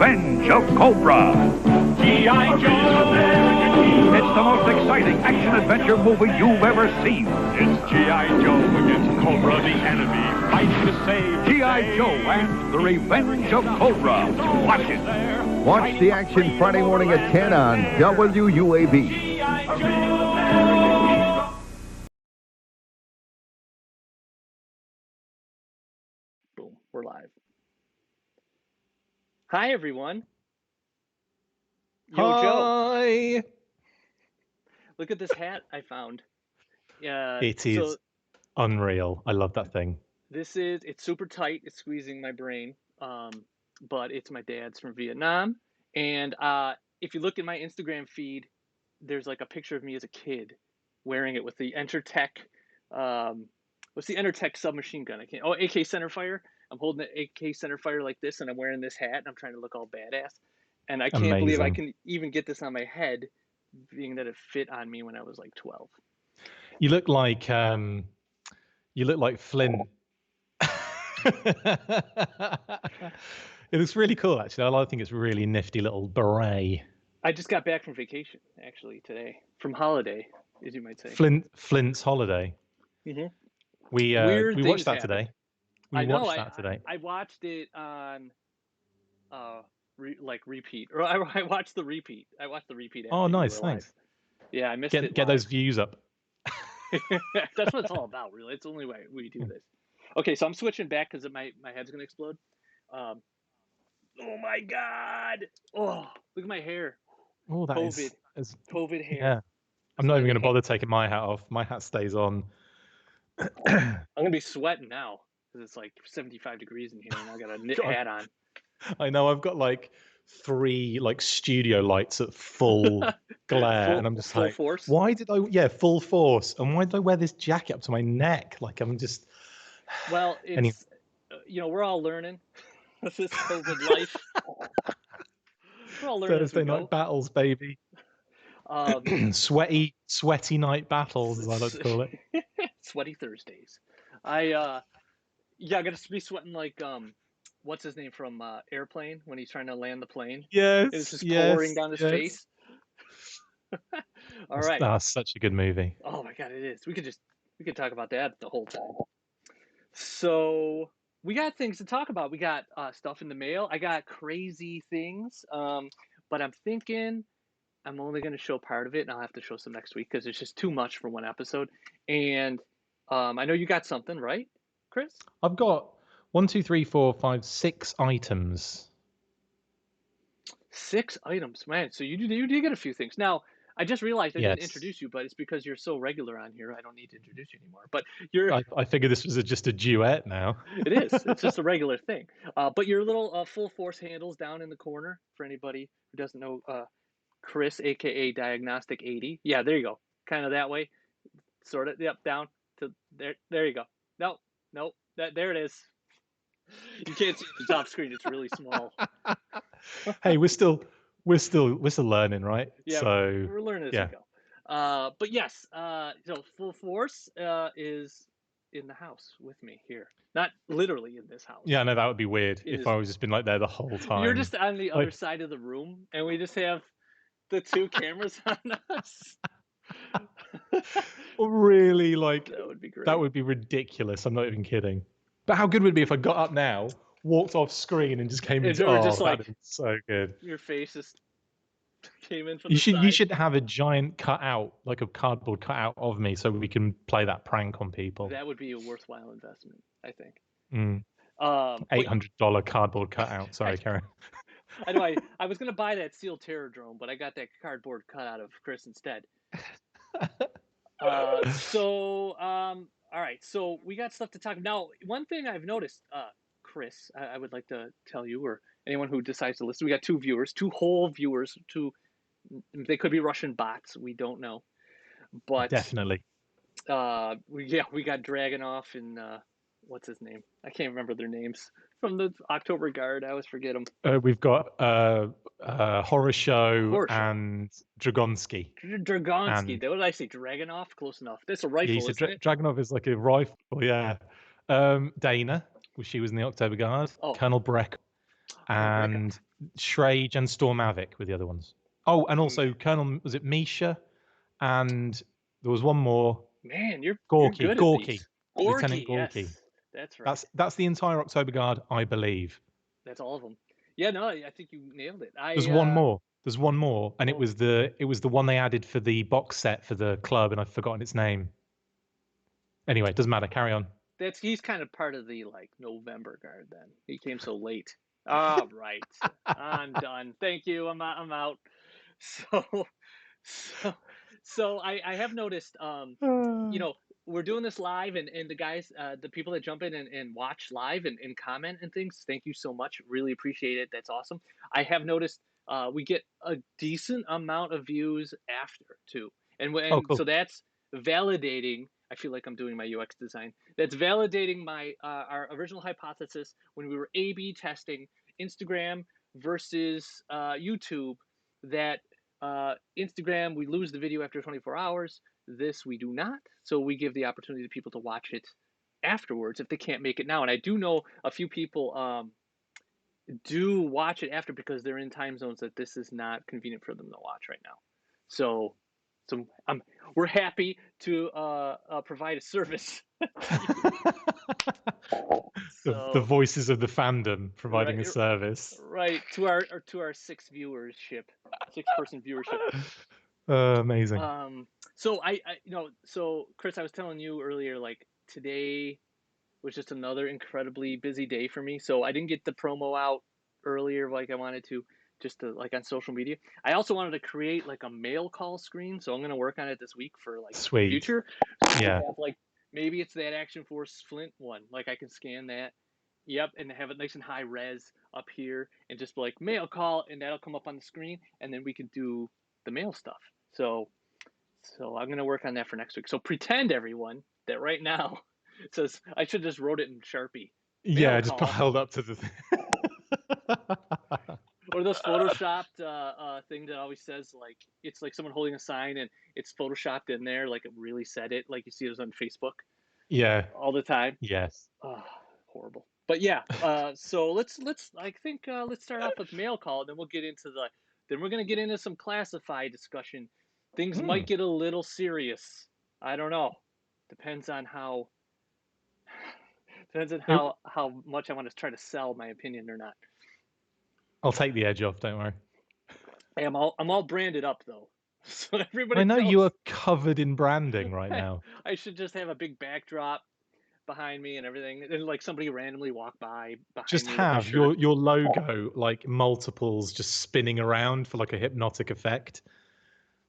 Revenge of Cobra. G.I. Joe! It's the most exciting action-adventure movie you've ever seen. It's G.I. Joe against Cobra, the enemy. Fight to save. G.I. Joe and the Revenge of Cobra. Watch it. Watch the action Friday morning at 10 on WUAB. Boom, we're live. Hi, everyone. Yo, Joe. Hi. Look at this hat I found. It is unreal. I love that thing. It's super tight. It's squeezing my brain. But it's my dad's from Vietnam. And if you look at my Instagram feed, there's like a picture of me as a kid wearing it with the Entertech. What's the Entertech submachine gun? AK Centerfire. I'm holding the AK Centerfire like this, and I'm wearing this hat, and I'm trying to look all badass. And I can't believe I can even get this on my head, being that it fit on me when I was like 12. You look like Flint. It looks really cool, actually. I think it's a really nifty little beret. I just got back from vacation, actually, today. From holiday, as you might say. Flint's holiday. Mm-hmm. We watched that today. I watched it on repeat, or I watched the repeat. I watched the repeat. Oh, nice, thanks. Yeah, I missed it. Get those views up. That's what it's all about, really. It's the only way we do this. Okay, so I'm switching back because my head's gonna explode. Oh my God! Oh, look at my hair. Oh, that COVID. is COVID hair. Yeah, I'm not even gonna bother taking my hat off. My hat stays on. I'm gonna be sweating now because it's like 75 degrees in here, and I got a knit hat on. I know. I've got like 3 studio lights at full glare, and I'm just full like, force? Why did I? Yeah, full force. And why did I wear this jacket up to my neck? Like I'm just. Well, it's we're all learning. This is COVID life. We're all learning Thursday night battles, baby. Sweaty night battles, as I like to call it. Sweaty Thursdays. I gotta be sweating like what's his name from Airplane when he's trying to land the plane. Yes, it's just pouring down his face. All right. That's such a good movie. Oh my God, it is. We could talk about that the whole time. So we got things to talk about. We got stuff in the mail. I got crazy things. But I'm thinking I'm only going to show part of it, and I'll have to show some next week because it's just too much for one episode. And I know you got something, right, Chris? I've got 1, 2, 3, 4, 5, 6 items. 6 items, man. So you do get a few things. Now, I just realized I didn't introduce you, but it's because you're so regular on here. I don't need to introduce you anymore. But I figured this was just a duet now. It is. It's just a regular thing. But your little full force handles down in the corner for anybody who doesn't know Chris, aka Diagnostic 80. Yeah, there you go. Kind of that way. Sort of. Yep, down to there. There you go. Nope. There it is. You can't see the top screen. It's really small. Hey, we're still learning, right? Yeah, so we're learning as we go. But yes, so Full Force is in the house with me here. Not literally in this house. Yeah, no, that would be weird if I was just been like there the whole time. You're just on the other side of the room, and we just have the 2 cameras on us. Really, that would be great. That would be ridiculous. I'm not even kidding. But how good would it be if I got up now, walked off screen, and just came into? Oh, that'd be so good. Your face just came in from You should have a giant cutout, like a cardboard cutout of me, so we can play that prank on people. That would be a worthwhile investment, I think. $800 cardboard cutout. Sorry, Karen. I know. I was gonna buy that Seal Terror drone, but I got that cardboard cutout of Chris instead. All right. So we got stuff to talk about. Now, one thing I've noticed, Chris, I would like to tell you, or anyone who decides to listen, we got 2 viewers, 2 whole viewers. They could be Russian bots. We don't know, but definitely. We got Dragunov and what's his name? I can't remember their names from the October Guard. I always forget them. We've got Horror Show and Dragonsky. Dragonsky. What did I say? Dragunov? Close enough. That's a rifle, isn't it? Dragunov is like a rifle, yeah. Dana, she was in the October Guard. Colonel Breck. And Shrage and Storm Avik were the other ones. Oh, and also Colonel, was it Misha? And there was one more. Man, you're Gorky. good at Gorky. these. Lieutenant Gorky, Gorky. yes. That's right. That's the entire October Guard, I believe. That's all of them. Yeah, no, I think you nailed it. There's one more. There's one more, and it was the one they added for the box set for the club, and I've forgotten its name. Anyway, it doesn't matter. Carry on. He's kind of part of the November Guard. Then he came so late. All right, I'm done. Thank you. I'm out. So I have noticed. We're doing this live, and the guys, the people that jump in and watch live and comment and things, thank you so much. Really appreciate it. That's awesome. I have noticed we get a decent amount of views after too, and cool. So that's validating. I feel like I'm doing my UX design. That's validating my our original hypothesis when we were A/B testing Instagram versus YouTube. That Instagram, we lose the video after 24 hours. This we do not. So we give the opportunity to people to watch it afterwards if they can't make it now. And I do know a few people do watch it after because they're in time zones that this is not convenient for them to watch right now. So we're happy to provide a service. The voices of the fandom providing a service. Right, to our 6 person viewership. Amazing. So so Chris, I was telling you earlier, today was just another incredibly busy day for me. So I didn't get the promo out earlier like I wanted to, just to on social media. I also wanted to create a mail call screen, so I'm gonna work on it this week for Sweet. future. Yeah. Have, maybe it's that Action Force Flint one. I can scan that. Yep, and have it nice and high res up here, and just mail call, and that'll come up on the screen, and then we can do the mail stuff. So I'm gonna work on that for next week. So pretend, everyone, that right now it says I should just wrote it in Sharpie. Yeah, just held up to the or those photoshopped thing that always says it's someone holding a sign and it's photoshopped in there, it really said it, you see those on Facebook. Yeah. All the time. Yes. Horrible. But yeah, so let's start off with mail call, and then we'll get into then we're gonna get into some classified discussion. Things might get a little serious. I don't know. Depends on how much I want to try to sell my opinion or not. I'll take the edge off. Don't worry. Hey, I'm all branded up though, so everybody. I know knows. you are covered in branding right now. I should just have a big backdrop behind me and everything, and somebody randomly walk by behind just me. Just have your logo multiples just spinning around for a hypnotic effect.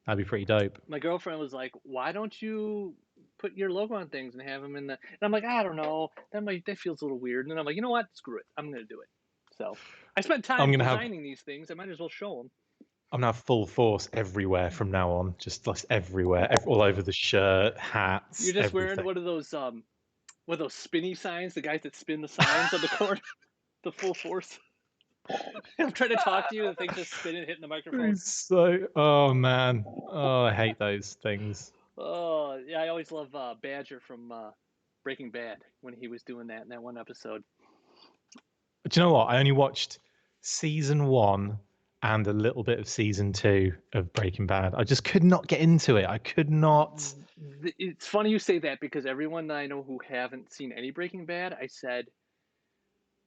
That'd be pretty dope. My girlfriend was like, "Why don't you put your logo on things and have them in the?" And I'm like, "I don't know. That feels a little weird." And then I'm like, "You know what? Screw it. I'm gonna do it." So I spent time designing these things. I might as well show them. I'm gonna have full force everywhere from now on. Just everywhere, all over the shirt, hats. You're just everything. wearing one of those spinny signs, the guys that spin the signs on the corner, the full force. I'm trying to talk to you, and the thing's just spinning, hitting the microphone. Oh man, I hate those things. Oh yeah, I always love Badger from Breaking Bad when he was doing that in that one episode. Do you know what? I only watched season 1 and a little bit of season 2 of Breaking Bad. I just could not get into it. I could not. It's funny you say that, because everyone that I know who haven't seen any Breaking Bad, I said,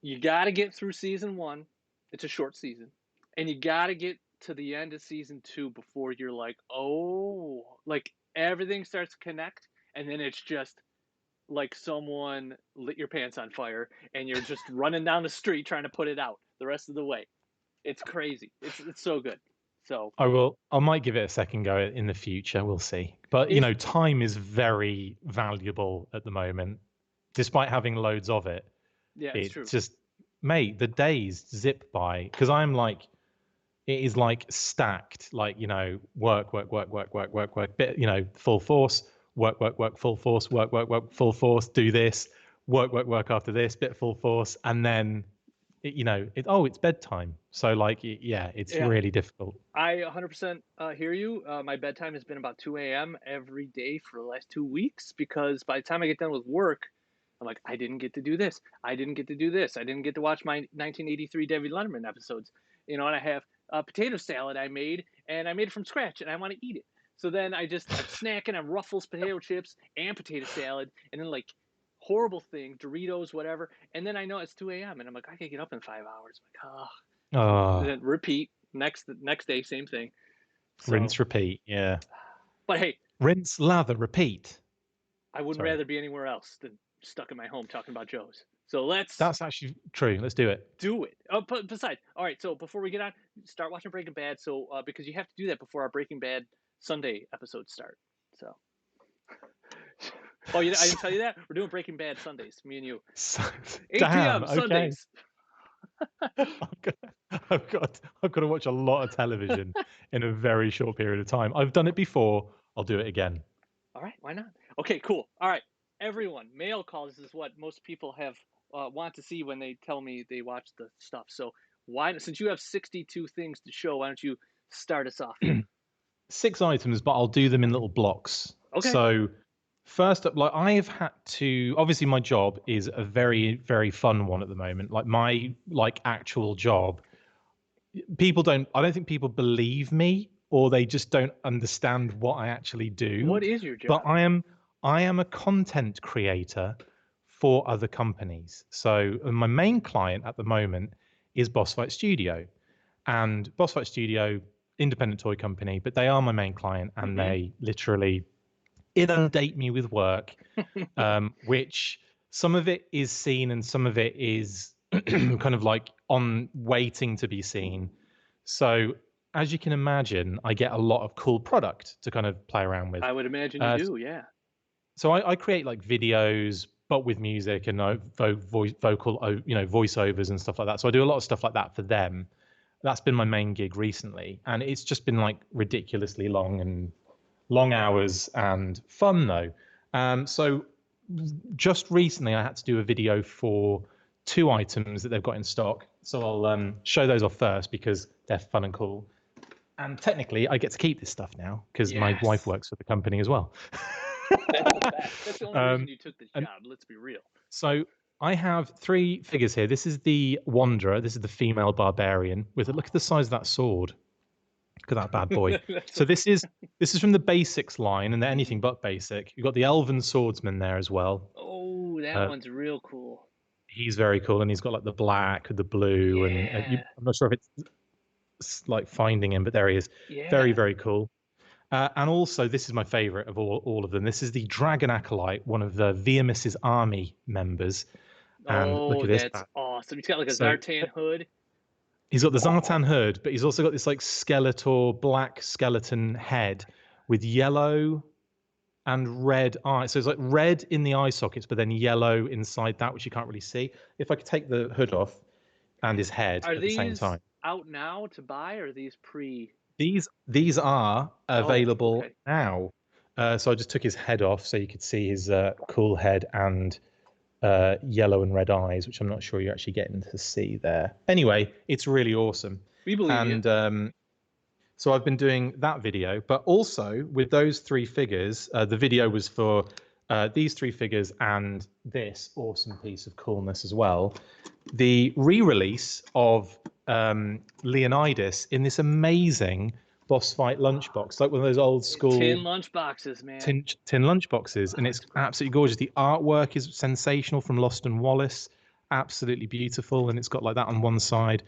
you got to get through season 1. It's a short season. And you got to get to the end of season 2 before you're everything starts to connect. And then it's just someone lit your pants on fire and you're just running down the street trying to put it out the rest of the way. It's crazy. It's so good. So I might give it a second go in the future. We'll see. But time is very valuable at the moment, despite having loads of it. Yeah, it's true. Just, mate, the days zip by, because I'm it is stacked, work, bit, full force, work, full force, work, full force, do this, work after this, bit full force, and then it's bedtime. So it's really difficult. I 100% hear you. My bedtime has been about 2 a.m. every day for the last 2 weeks, because by the time I get done with work, I'm I didn't get to do this. I didn't get to do this. I didn't get to watch my 1983 David Letterman episodes. and I have a potato salad I made, and I made it from scratch, and I want to eat it. So then I'm snacking on Ruffles potato chips and potato salad, and then like horrible thing, Doritos, whatever. And then I know it's 2 a.m. and I'm like, I can get up in 5 hours. I'm like, oh. Oh, Then repeat next day, same thing. So, rinse, repeat. Yeah. but hey, Rinse, lather, repeat. I wouldn't Sorry. rather be anywhere else than stuck in my home talking about Joe's. So let's That's actually true. Let's do it. do it. Oh, besides, all right. So before we get on, start watching Breaking Bad. So because you have to do that before our Breaking Bad Sunday episodes start. So. Oh, I didn't tell you that? We're doing Breaking Bad Sundays, me and you. 8 Damn, p.m. Sundays. I've got to watch a lot of television in a very short period of time. I've done it before. I'll do it again. All right, why not? Okay, cool. All right, everyone. Mail calls is what most people have want to see when they tell me they watch the stuff. So since you have 62 things to show, why don't you start us off? 6 items, but I'll do them in little blocks. Okay. So first up, like I've had to, obviously my job is a very, very fun one at the moment. Like my actual job, I don't think people believe me, or they just don't understand what I actually do. What is your job? But I am a content creator for other companies. So my main client at the moment is Boss Fight Studio, and Boss Fight Studio, independent toy company, but they are my main client, and they literally inundate me with work, which some of it is seen and some of it is kind of like on waiting to be seen. So as you can imagine, I get a lot of cool product to kind of play around with. I would imagine you do, yeah. So I create like videos, but with music and vocal, voiceovers and stuff like that. So I do a lot of stuff like that for them. That's been my main gig recently, and it's just been like ridiculously long hours and fun though. So just recently I had to do a video for 2 items that they've got in stock. So I'll show those off first because they're fun and cool. And technically I get to keep this stuff now because my wife works for the company as well. That's the only reason you took this job, let's be real. So I have 3 figures here. This is the Wanderer. This is the female barbarian. Look at the size of that sword. Look at that bad boy. So this is from the Basics line, and they're anything but basic. You've got the Elven Swordsman there as well. Oh, that one's real cool. He's very cool, and he's got like the black, the blue, and I'm not sure if it's like finding him, but there he is. Yeah. Very, very cool. And also, this is my favorite of all of them. This is the Dragon Acolyte, one of the Viamis's army members. And look at this. That's awesome. He's got like a Zartan hood. He's got the Zartan hood, but he's also got this like Skeletor black skeleton head with yellow and red eyes. So it's like red in the eye sockets, but then yellow inside that, which you can't really see. If I could take the hood off and his head at the same time. Are these out now to buy, or are these pre? These are available now. So I just took his head off so you could see his cool head and yellow and red eyes, which I'm not sure you're actually getting to see there. Anyway, it's really awesome. We believe you. So I've been doing that video, but also with those 3 figures, the video was for these 3 figures and this awesome piece of coolness as well. The re-release of Leonidas in this amazing Boss Fight lunchbox, like one of those old school tin lunchboxes, man. Tin lunchboxes, and it's absolutely gorgeous. The artwork is sensational from Lost and Wallace, absolutely beautiful, and it's got like that on one side,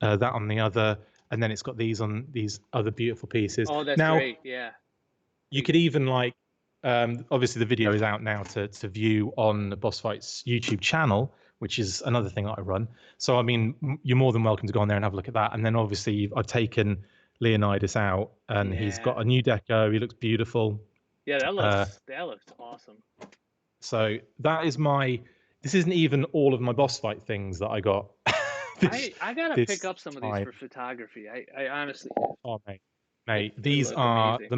that on the other, and then it's got these on these other beautiful pieces. Oh, that's great! Yeah. You could even like, obviously the video is out now to view on the Boss Fight's YouTube channel, which is another thing that I run. So I mean, you're more than welcome to go on there and have a look at that. And then obviously I've taken Leonidas out, and he's got a new deco. He looks beautiful. Yeah, that looks awesome. So that is this isn't even all of my Boss Fight things that I got. I gotta pick up some of these for photography. I honestly. Oh mate, these are amazing. The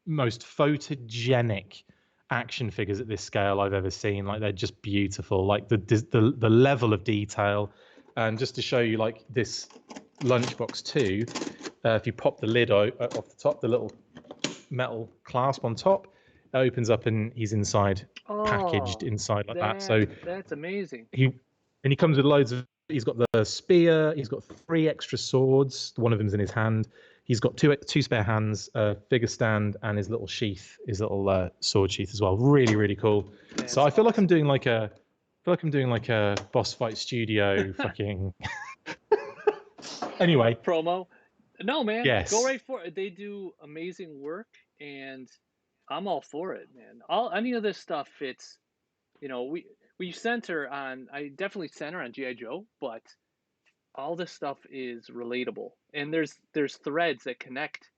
most photogenic action figures at this scale I've ever seen. Like they're just beautiful. Like the level of detail, and just to show you like this lunchbox too. If you pop the lid off the top, the little metal clasp on top, it opens up and he's inside, packaged inside like that. So that's amazing. He comes with loads of He's got the spear. He's got 3 extra swords. One of them's in his hand. He's got two spare hands, a figure stand, and his little sheath, his little sword sheath as well. Really, really cool. That's So I feel like awesome. I'm doing like a, boss fight studio fucking. Anyway, Promo. No, man. yes. Go right for it. They do amazing work, and I'm all for it, man. Any of this stuff fits. You know, we center on. I definitely center on GI Joe, but all this stuff is relatable, and there's threads that connect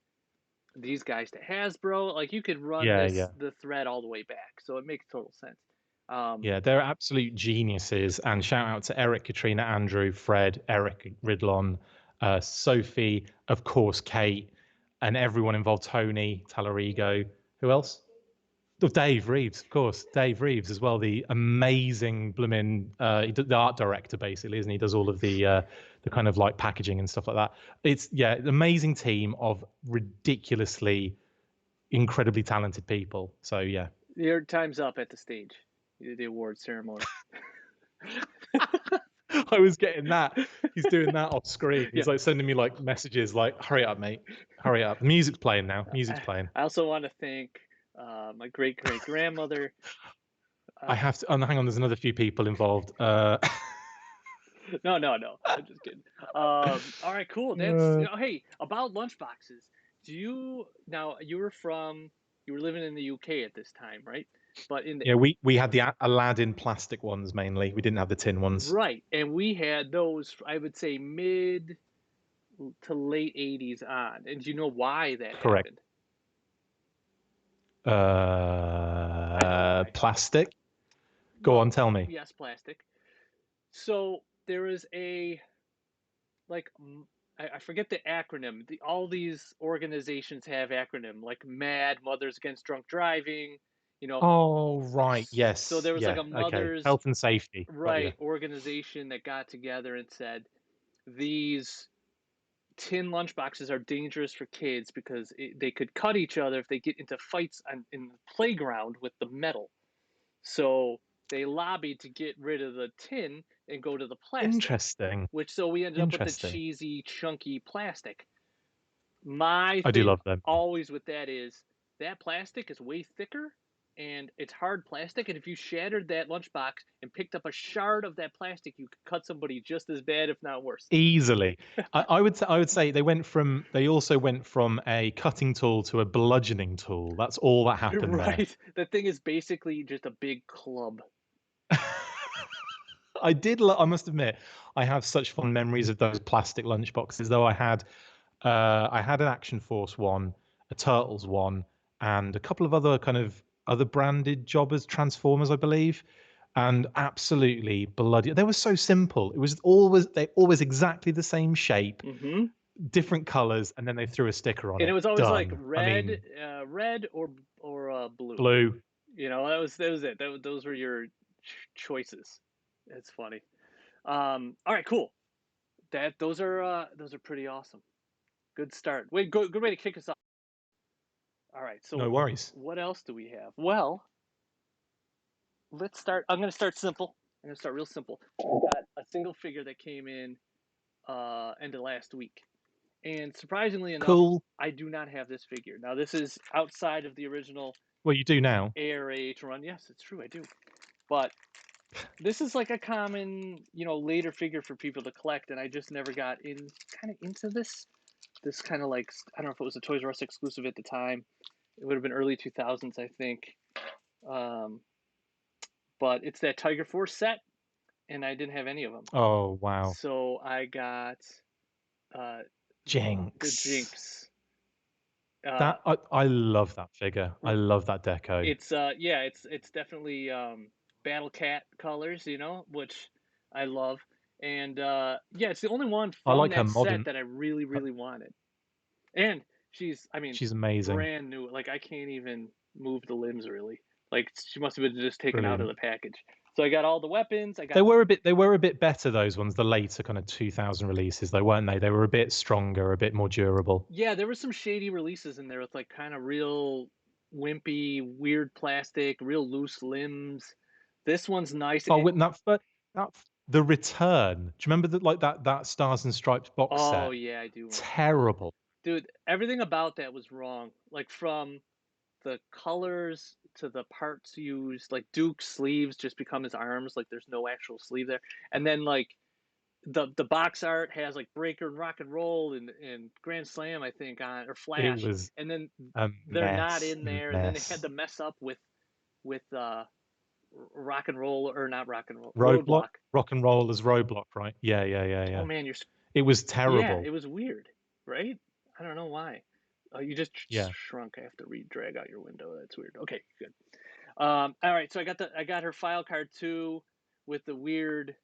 these guys to Hasbro. Like you could run Yeah, yeah. the thread all the way back, so it makes total sense. Yeah, they're absolute geniuses. And shout out to Eric, Katrina, Andrew, Fred, Eric Ridlon, Sophie, of course, Kate, and everyone involved. Tony, Talarigo. Who else? Oh, Dave Reeves, of course. Dave Reeves as well, the amazing blooming the art director, basically, isn't he? Does all of the kind of like packaging and stuff like that. It's an amazing team of ridiculously, incredibly talented people. So yeah. Your time's up at the stage, the award ceremony. I was getting that. He's doing that off screen. He's Yeah. like sending me like messages like, hurry up, mate. Hurry up. The music's playing now. Music's playing. I also want to thank my great grandmother. I have to. Oh, no, hang on. There's another few people involved. No. I'm just kidding. All right, cool. That's hey, about lunchboxes. You were living in the UK at this time, right? But in the yeah, we had the Aladdin plastic ones mainly. We didn't have the tin ones. Right, and we had those. I would say mid to late '80s on. And do you know why that Correct. happened? Plastic. Go on, tell me. Yes, plastic. So there is I forget the acronym. All these organizations have acronym like MAD, Mothers Against Drunk Driving. You know. Oh right, yes. So there was like a mother's health and safety organization that got together and said these tin lunchboxes are dangerous for kids because they could cut each other if they get into fights in the playground with the metal. So they lobbied to get rid of the tin and go to the plastic. Interesting. So we ended up with the cheesy, chunky plastic. I do love them. Always with that is that plastic is way thicker and it's hard plastic. And if you shattered that lunchbox and picked up a shard of that plastic, you could cut somebody just as bad, if not worse. Easily. I would say they also went from a cutting tool to a bludgeoning tool. That's all that happened there. Right. The thing is basically just a big club. I must admit, I have such fond memories of those plastic lunchboxes. Though I had an Action Force one, a Turtles one, and a couple of other other branded jobbers, Transformers, I believe, and absolutely bloody. They were so simple. It was always exactly the same shape, different colors, and then they threw a sticker on it. And it was always Done. like red, red or blue. Blue. You know, that was it. Those were your choices. It's funny. All right, cool. Those are pretty awesome. Good start. Wait, good way to kick us off. All right, so no worries. What else do we have? Well, let's start. I'm going to start simple. I'm going to start real simple. We got a single figure that came in end of last week. And surprisingly enough, I do not have this figure. Now, this is outside of the original. Well, you do now. ARH run. Yes, it's true. I do. But this is like a common, later figure for people to collect, and I just never got into this. This kind of like, I don't know if it was a Toys R Us exclusive at the time. It would have been early 2000s, I think. But it's that Tiger Force set, and I didn't have any of them. Oh, wow. So I got Jinx. The Jinx. I love that figure. I love that deco. It's it's definitely Battle Cat colors, which I love. And it's the only one from that set that I really, really wanted. And she's amazing. Brand new. Like I can't even move the limbs really. Like she must have been just taken out of the package. So I got all the weapons. They were a bit better, those ones, the later kind of 2000 releases, though, weren't they? They were a bit stronger, a bit more durable. Yeah, there were some shady releases in there with like kind of real wimpy, weird plastic, real loose limbs. This one's nice. Oh, that The Return. Do you remember that Stars and Stripes box Oh set? yeah, I do remember that. Terrible. Dude, everything about that was wrong. Like from the colors to the parts used, like Duke's sleeves just become his arms, like there's no actual sleeve there. And then like the box art has like Breaker and Rock and Roll and Grand Slam, I think, on or It Flash, was and then a they're not mess. in there, and then they had Mess. to mess up with Rock and Roll or not Rock and Roll Roadblock. Roadblock. Rock and Roll as Roadblock, right? Yeah, yeah, yeah, Oh yeah. man, It was yeah, terrible. it was weird, right? I don't know why. You just Yeah. shrunk. I have to drag out your window. That's weird. Okay, good. All right, so I got her file card too, with the weird,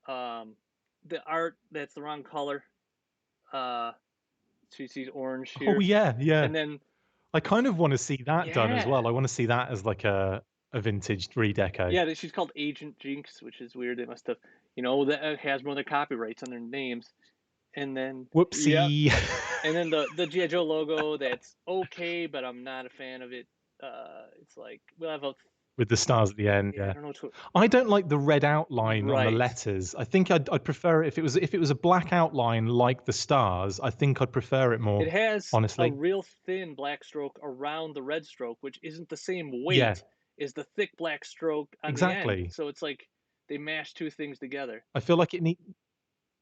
the art that's the wrong color. She sees orange Oh here, yeah, yeah. and then I kind of want to see that done as yeah, well. I want to see that as like a vintage redeco. yeah, she's called Agent Jinx, which is weird. They must have, you know, that Hasbro their copyrights on their names, and then yep, Whoopsie. and then the GI Joe logo that's okay, but I'm not a fan of it. It's like we'll have a With the stars at the end, yeah, I yeah. don't know what to, I don't like the red outline on the right. letters. I think I'd prefer it if it was a black outline like the stars. I think I'd prefer it more, It has a honestly. real thin black stroke around the red stroke, which isn't the same Yeah, weight as the thick black stroke on the end. exactly. So it's like they mash two things together. I feel like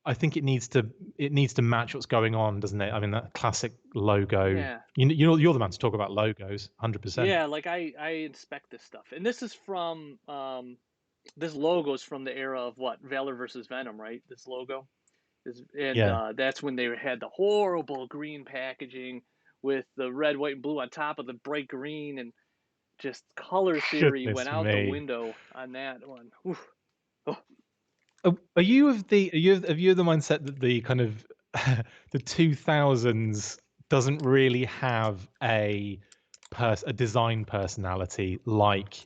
I think it needs to match what's going on, doesn't it? I mean, that classic logo. Yeah. You're the man to talk about logos, 100%. Yeah, like I inspect this stuff. And this is from this logo's from the era of what? Valor versus Venom, right? This logo is, and Yeah. that's when they had the horrible green packaging with the red, white, and blue on top of the bright green, and just color theory went Goodness out the me. window on that one. Oof. Oh, Are you of the have you of the mindset that the kind of the 2000s doesn't really have a design personality like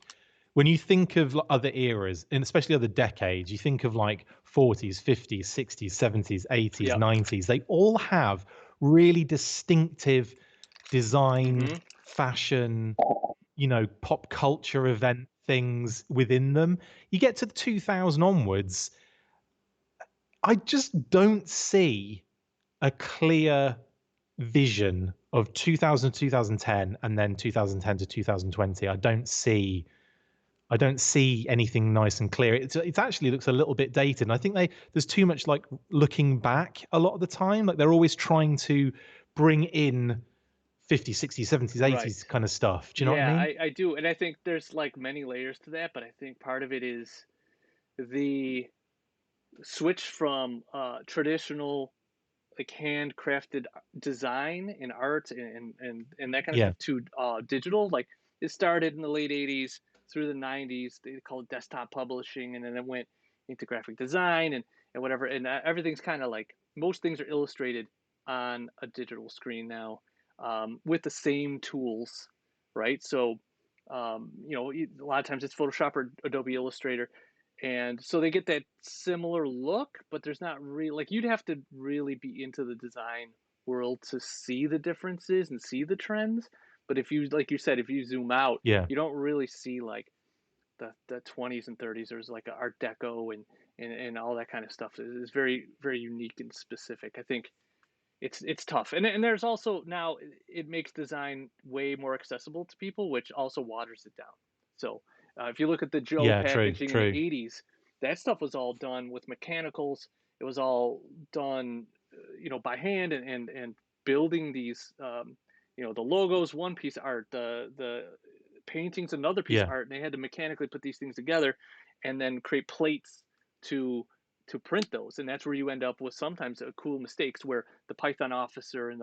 when you think of other eras and especially other decades, you think of like 40s, 50s, 60s, 70s, 80s, yep. 90s. They all have really distinctive design, Mm-hmm. fashion, pop culture event things within them. You get to the 2000 onwards, I just don't see a clear vision of 2000 to 2010 and then 2010 to 2020. I don't see anything nice and clear. It actually looks a little bit dated. And I think there's too much like looking back a lot of the time. Like they're always trying to bring in 50s, 60s, 70s, 80s Right. kind of stuff. Do you know what I Yeah, mean? I do. And I think there's like many layers to that, but I think part of it is the switch from traditional like handcrafted design and art and that kind of Yeah. stuff to digital. Like it started in the late 80s through the 90s. They called it desktop publishing, and then it went into graphic design and whatever. And everything's kind of like most things are illustrated on a digital screen now, with the same tools, right? So, you know, a lot of times it's Photoshop or Adobe Illustrator, and so they get that similar look, but there's not really like you'd have to really be into the design world to see the differences and see the trends. But if you, like you said, if you zoom out, Yeah. you don't really see like the 20s and 30s. There's like Art Deco and all that kind of stuff. It's very very unique and specific. I think it's tough, and there's also now it makes design way more accessible to people, which also waters it down. So if you look at the Joe Yeah, true, packaging in the true. 80s, that stuff was all done with mechanicals. It was all done, you know, by hand and building these, you know, the logos one piece of art, the paintings another piece of Yeah. art, and they had to mechanically put these things together, and then create plates to print those, and that's where you end up with sometimes cool mistakes where the Python officer and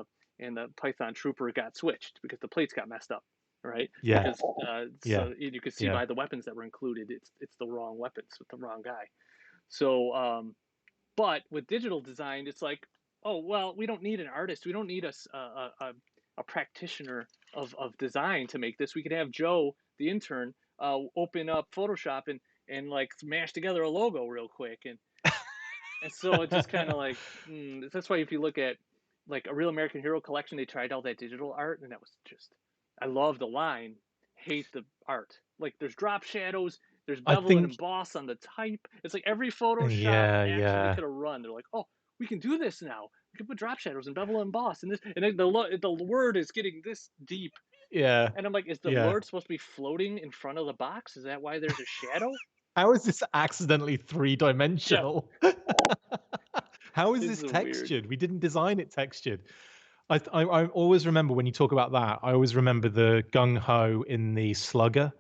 the Python trooper got switched because the plates got messed up, right? Yeah. Because Yeah. so you could see Yeah. by the weapons that were included, it's the wrong weapons with the wrong guy. So, but with digital design, it's like, oh well, we don't need an artist, we don't need a practitioner of design to make this. We could have Joe, the intern, open up Photoshop and like smash together a logo real quick and so it's just kind of like that's why if you look at like a Real American Hero collection, they tried all that digital art, and that was just I love the line, hate the art. Like there's drop shadows, There's I bevel and think emboss on the type. It's like every Photoshop yeah, action they yeah. could have run. They're like, oh, we can do this now. We can put drop shadows and bevel and emboss and this, and then the word is getting this deep. Yeah. And I'm like, is the Yeah. word supposed to be floating in front of the box? Is that why there's a shadow? How is this accidentally Yeah, three-dimensional? How is this this is weird. textured? We didn't design it textured. I always remember when you talk about that, I always remember the gung ho in the Slugger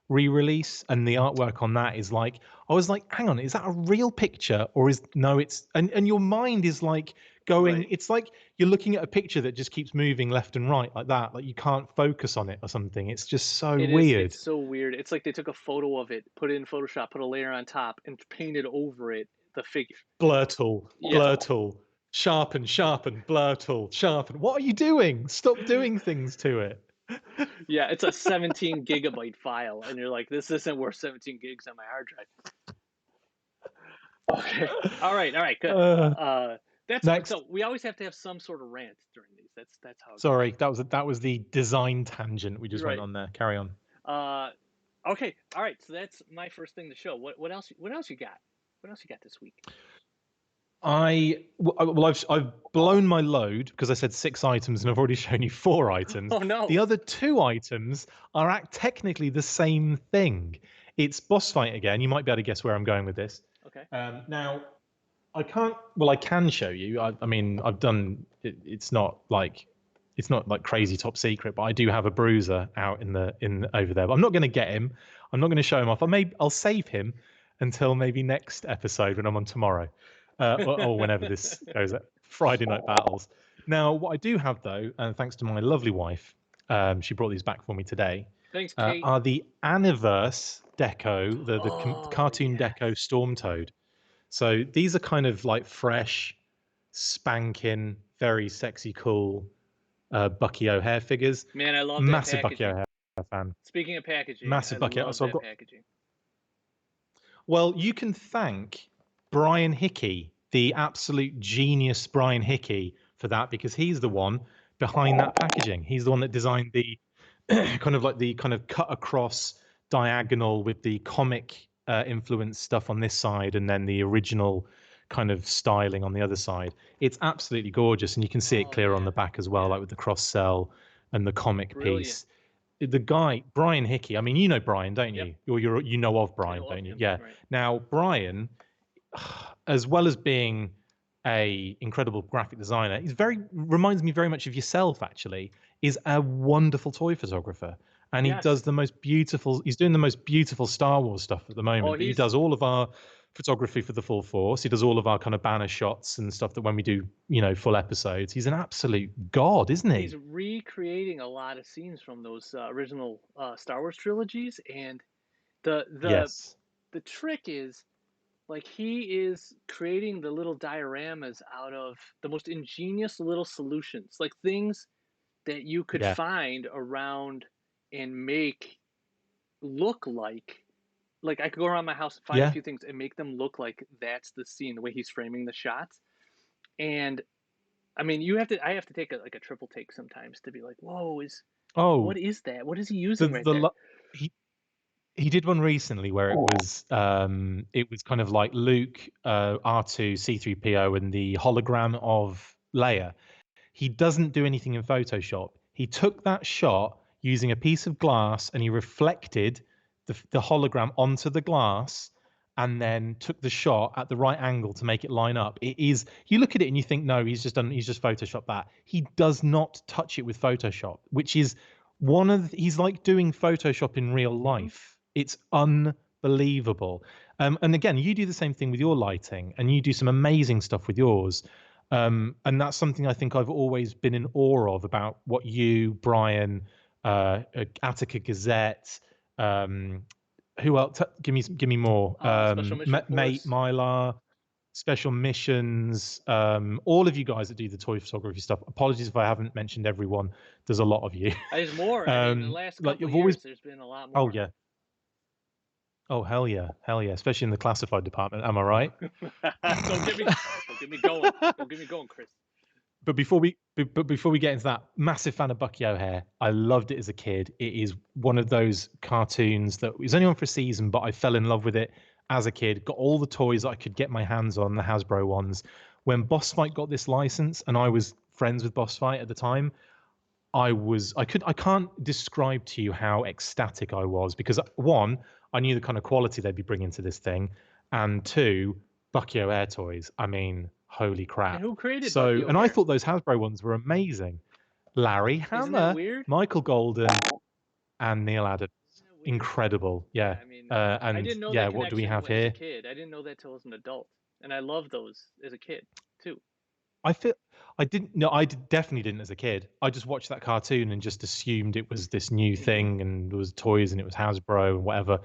re-release, and the artwork on that is like, I was like, hang on, is that a real picture or is no? It's and your mind is like going. Right. It's like you're looking at a picture that just keeps moving left and right like that. Like you can't focus on it or something. It's just so It is. weird. It's so weird. It's like they took a photo of it, put it in Photoshop, put a layer on top, and painted over it the figure. Blur tool, Yeah. blur tool, sharpen, sharpen, blur tool, sharpen. What are you doing? Stop doing things to it. Yeah, it's a 17 gigabyte file, and you're like, this isn't worth 17 gigs on my hard drive. Okay. All right, good. That's Next. so we always have to have some sort of rant during these. That's how it goes. Sorry, that was the design tangent we just went Right. on there. Carry on. Okay, all right. So that's my first thing to show. What else? What else you got? What else you got this week? I've blown my load because I said 6 items and I've already shown you 4 items. Oh no! The other 2 items are technically the same thing. It's boss fight again. You might be able to guess where I'm going with this. Okay. Now, I can't. Well, I can show you. I mean, I've done. It's not like crazy top secret, but I do have a bruiser out in over there. But I'm not going to get him. I'm not going to show him off. I'll save him until maybe next episode when I'm on tomorrow. Or whenever this goes, Friday Night Battles. Now, what I do have, though, and thanks to my lovely wife, she brought these back for me today, Thanks, Kate. are the Aniverse Deco, the cartoon yes. Deco Stormtoad. So these are kind of like fresh, spanking, very sexy, cool Bucky O'Hare figures. Man, I love Massive that Bucky O'Hare fan. Speaking of packaging, Massive Bucky. I love So I've that got. packaging. Well, you can thank Brian Hickey, the absolute genius Brian Hickey, for that, because he's the one behind that packaging. He's the one that designed the kind of cut across diagonal with the comic influence stuff on this side, and then the original kind of styling on the other side. It's absolutely gorgeous, and you can see it clear on the back as well, like with the cross cell and the comic piece. The guy, Brian Hickey, I mean, you know Brian, don't you? Or you know of Brian, don't you? Yeah. Right. Now, Brian, as well as being a incredible graphic designer, reminds me very much of yourself, actually, is a wonderful toy photographer. And he does the most beautiful, he's doing the most beautiful Star Wars stuff at the moment. He does all of our photography for the Full Force. He does all of our kind of banner shots and stuff that when we do, full episodes, he's an absolute god, isn't he? He's recreating a lot of scenes from those original Star Wars trilogies, and the trick is, like, he is creating the little dioramas out of the most ingenious little solutions, like things that you could find around and make look like I could go around my house and find a few things and make them look like that's the scene, the way he's framing the shots. And I mean, I have to take a triple take sometimes to be like, whoa, what is that? What is he using right there? He did one recently where it was kind of like Luke, R2, C3PO, and the hologram of Leia. He doesn't do anything in Photoshop. He took that shot using a piece of glass and he reflected the hologram onto the glass, and then took the shot at the right angle to make it line up. It is, you look at it and you think, no, he's just Photoshopped that. He does not touch it with Photoshop, which is he's like doing Photoshop in real life. It's unbelievable. And again, you do the same thing with your lighting, and you do some amazing stuff with yours. And that's something I think I've always been in awe of about what you, Brian, Attica Gazette, who else? Give me more. Mate Mylar, Special Missions, all of you guys that do the toy photography stuff. Apologies if I haven't mentioned everyone. There's a lot of you. There's more. In the last couple of years, there's been a lot more. Oh yeah. Oh hell yeah, especially in the classified department. Am I right? Don't get me going. Don't get me going, Chris. But before we get into that, massive fan of Bucky O'Hare. I loved it as a kid. It is one of those cartoons that was only on for a season, but I fell in love with it as a kid. Got all the toys that I could get my hands on, the Hasbro ones. When Boss Fight got this license, and I was friends with Boss Fight at the time, I can't describe to you how ecstatic I was, because one, I knew the kind of quality they'd be bringing to this thing, and two, Bucky O'Hare toys. I mean, holy crap. And who created So, Bucky and I O'Hare? thought those Hasbro ones were amazing. Larry Isn't that Hama, weird? Michael Golden, and Neil Adams. Isn't that weird? Incredible. Yeah. I mean, And I didn't know yeah, that what do we connection have as here? a kid. I didn't know that till as an adult, and I loved those as a kid too. I definitely didn't as a kid. I just watched that cartoon and just assumed it was this new thing and there was toys and it was Hasbro and whatever.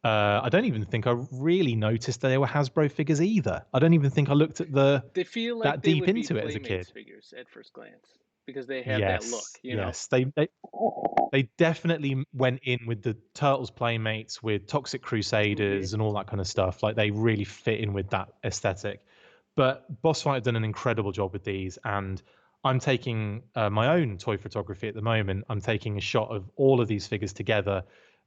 I don't even think I really noticed that they were Hasbro figures either. I don't even think I looked at They feel like that they deep would into be it as a Playmates kid. figures at first glance because they have that look. You know. Yes, they definitely went in with the Turtles Playmates, with Toxic Crusaders and all that kind of stuff. Like they really fit in with that aesthetic. But Boss Fight have done an incredible job with these, and I'm taking my own toy photography at the moment. I'm taking a shot of all of these figures together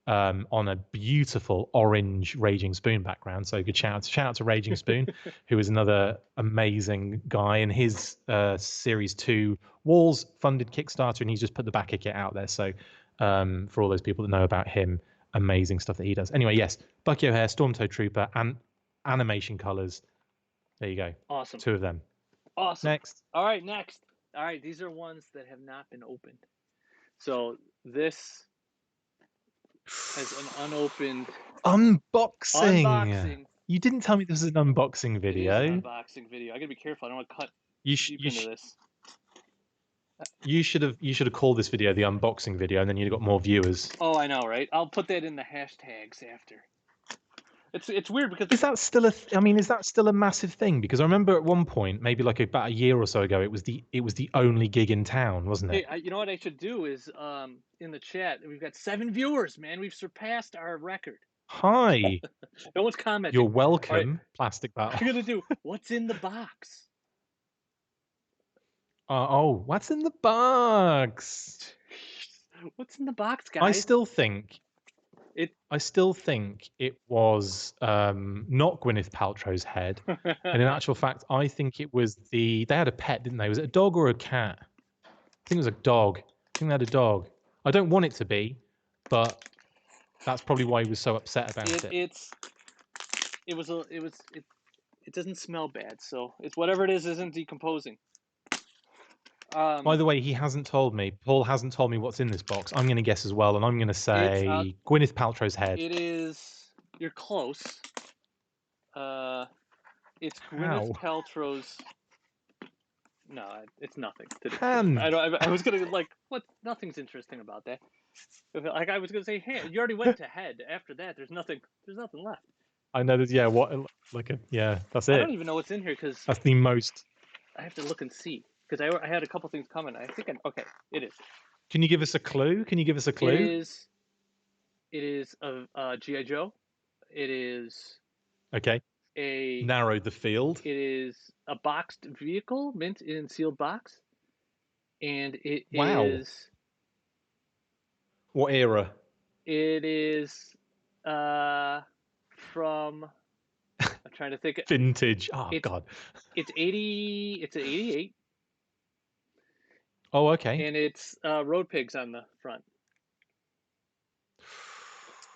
on a beautiful orange Raging Spoon background. So good shout out to Raging Spoon, who is another amazing guy. And his Series 2 Walls funded Kickstarter, and he's just put the backer kit out there. So for all those people that know about him, amazing stuff that he does. Anyway, yes, Bucky O'Hare, Stormtoad Trooper, and animation colors. There you go. Awesome. 2 of them. Awesome. Next. All right, next. All right, these are ones that have not been opened. So this is an unopened Unboxing. You didn't tell me this is an unboxing video. It is an unboxing video. I gotta be careful. I don't want to cut deep into this. You should have called this video the unboxing video, and then you'd got more viewers. Oh, I know, right? I'll put that in the hashtags after. It's weird because Is that still is that still a massive thing? Because I remember at one point, maybe like about a year or so ago, it was the only gig in town, wasn't it? Hey, you know what I should do is in the chat we've got 7 viewers, man. We've surpassed our record. Hi. No one's commenting. You're welcome, right. Plastic Battle. I'm gonna do what's in the box. What's in the box? What's in the box, guys? I still think it was not Gwyneth Paltrow's head, and in actual fact, I think it was they had a pet, didn't they? Was it a dog or a cat? I think it was a dog. I think they had a dog. I don't want it to be, but that's probably why he was so upset about it. It doesn't smell bad, so it's whatever it is isn't decomposing. By the way, he hasn't told me. Paul hasn't told me what's in this box. I'm going to guess as well, and I'm going to say Gwyneth Paltrow's head. It is. You're close. It's Gwyneth Paltrow's. No, it's nothing. Hand. I was gonna what? Nothing's interesting about that. Like I was gonna say hand. You already went to head. After that, there's nothing. There's nothing left. I know that. Yeah. What? That's it. I don't even know what's in here because that's the most. I have to look and see because I had a couple things coming. I think okay. It is. Can you give us a clue? It is a G.I. Joe. It is. Okay. Narrowed the field. It is a boxed vehicle, mint in sealed box, and it is. What era? It is from. I'm trying to think. Vintage. Oh God. It's 80. It's an 88. Oh, okay. And it's Road Pigs on the front.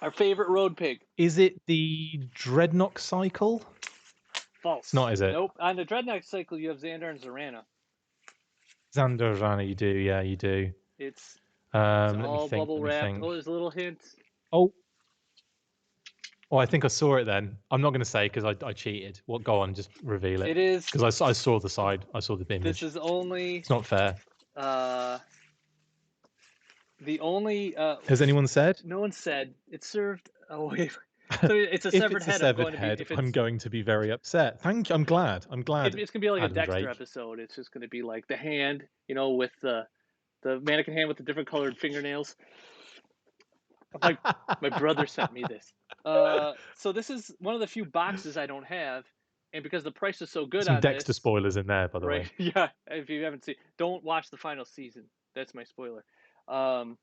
Our favorite road pig. Is it the Dreadnought cycle? False. It's not, is it? Nope. On the Dreadnought cycle, you have Xander and Zorana. Xander and Zorana, you do. Yeah, you do. It's all bubble wrapped. Oh, there's a little hint. Oh, I think I saw it then. I'm not going to say because I cheated. Well, go on, just reveal it. It is. Because I saw the side. I saw the image. This is only. It's not fair. The only. Has anyone said? No one said. It's served. Oh wait. So it's a severed head. I'm going to be very upset. Thank you. I'm glad. It's gonna be like Adam a Dexter Drake. episode. It's just gonna be like the hand, with the mannequin hand with the different colored fingernails. My brother sent me this. So this is one of the few boxes I don't have. And because the price is so good Some on Dexter this, spoilers in there, by the right? way. Yeah, if you haven't seen, don't watch the final season. That's my spoiler. Um,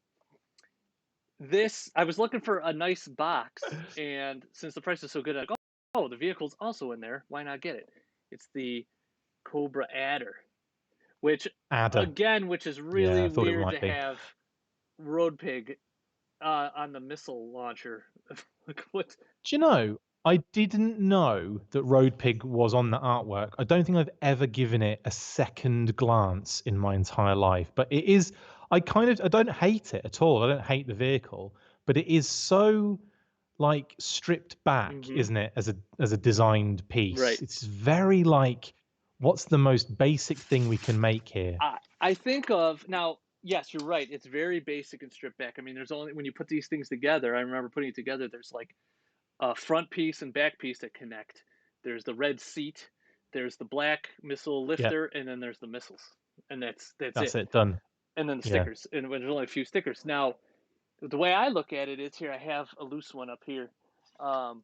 this I was looking for a nice box, and since the price is so good, I go, oh, the vehicle's also in there. Why not get it? It's the Cobra Adder, which Adder. which is Yeah, really I thought it weird to might be. have Road Pig on the missile launcher. Like what? Do you know? I didn't know that Road Pig was on the artwork. I don't think I've ever given it a second glance in my entire life. But it is. I don't hate it at all. I don't hate the vehicle, but it is so like stripped back, Mhm. isn't it? As a designed piece, Right. it's very like, what's the most basic thing we can make here? I think of now. Yes, you're right. It's very basic and stripped back. I mean, there's only when you put these things together. I remember putting it together. There's like a front piece and back piece that connect. There's the red seat. There's the black missile Yeah, lifter, and then there's the missiles, and that's that's it. it. Done. And then the Yeah. stickers, and there's only a few stickers. Now, the way I look at it is here. I have a loose one up here. All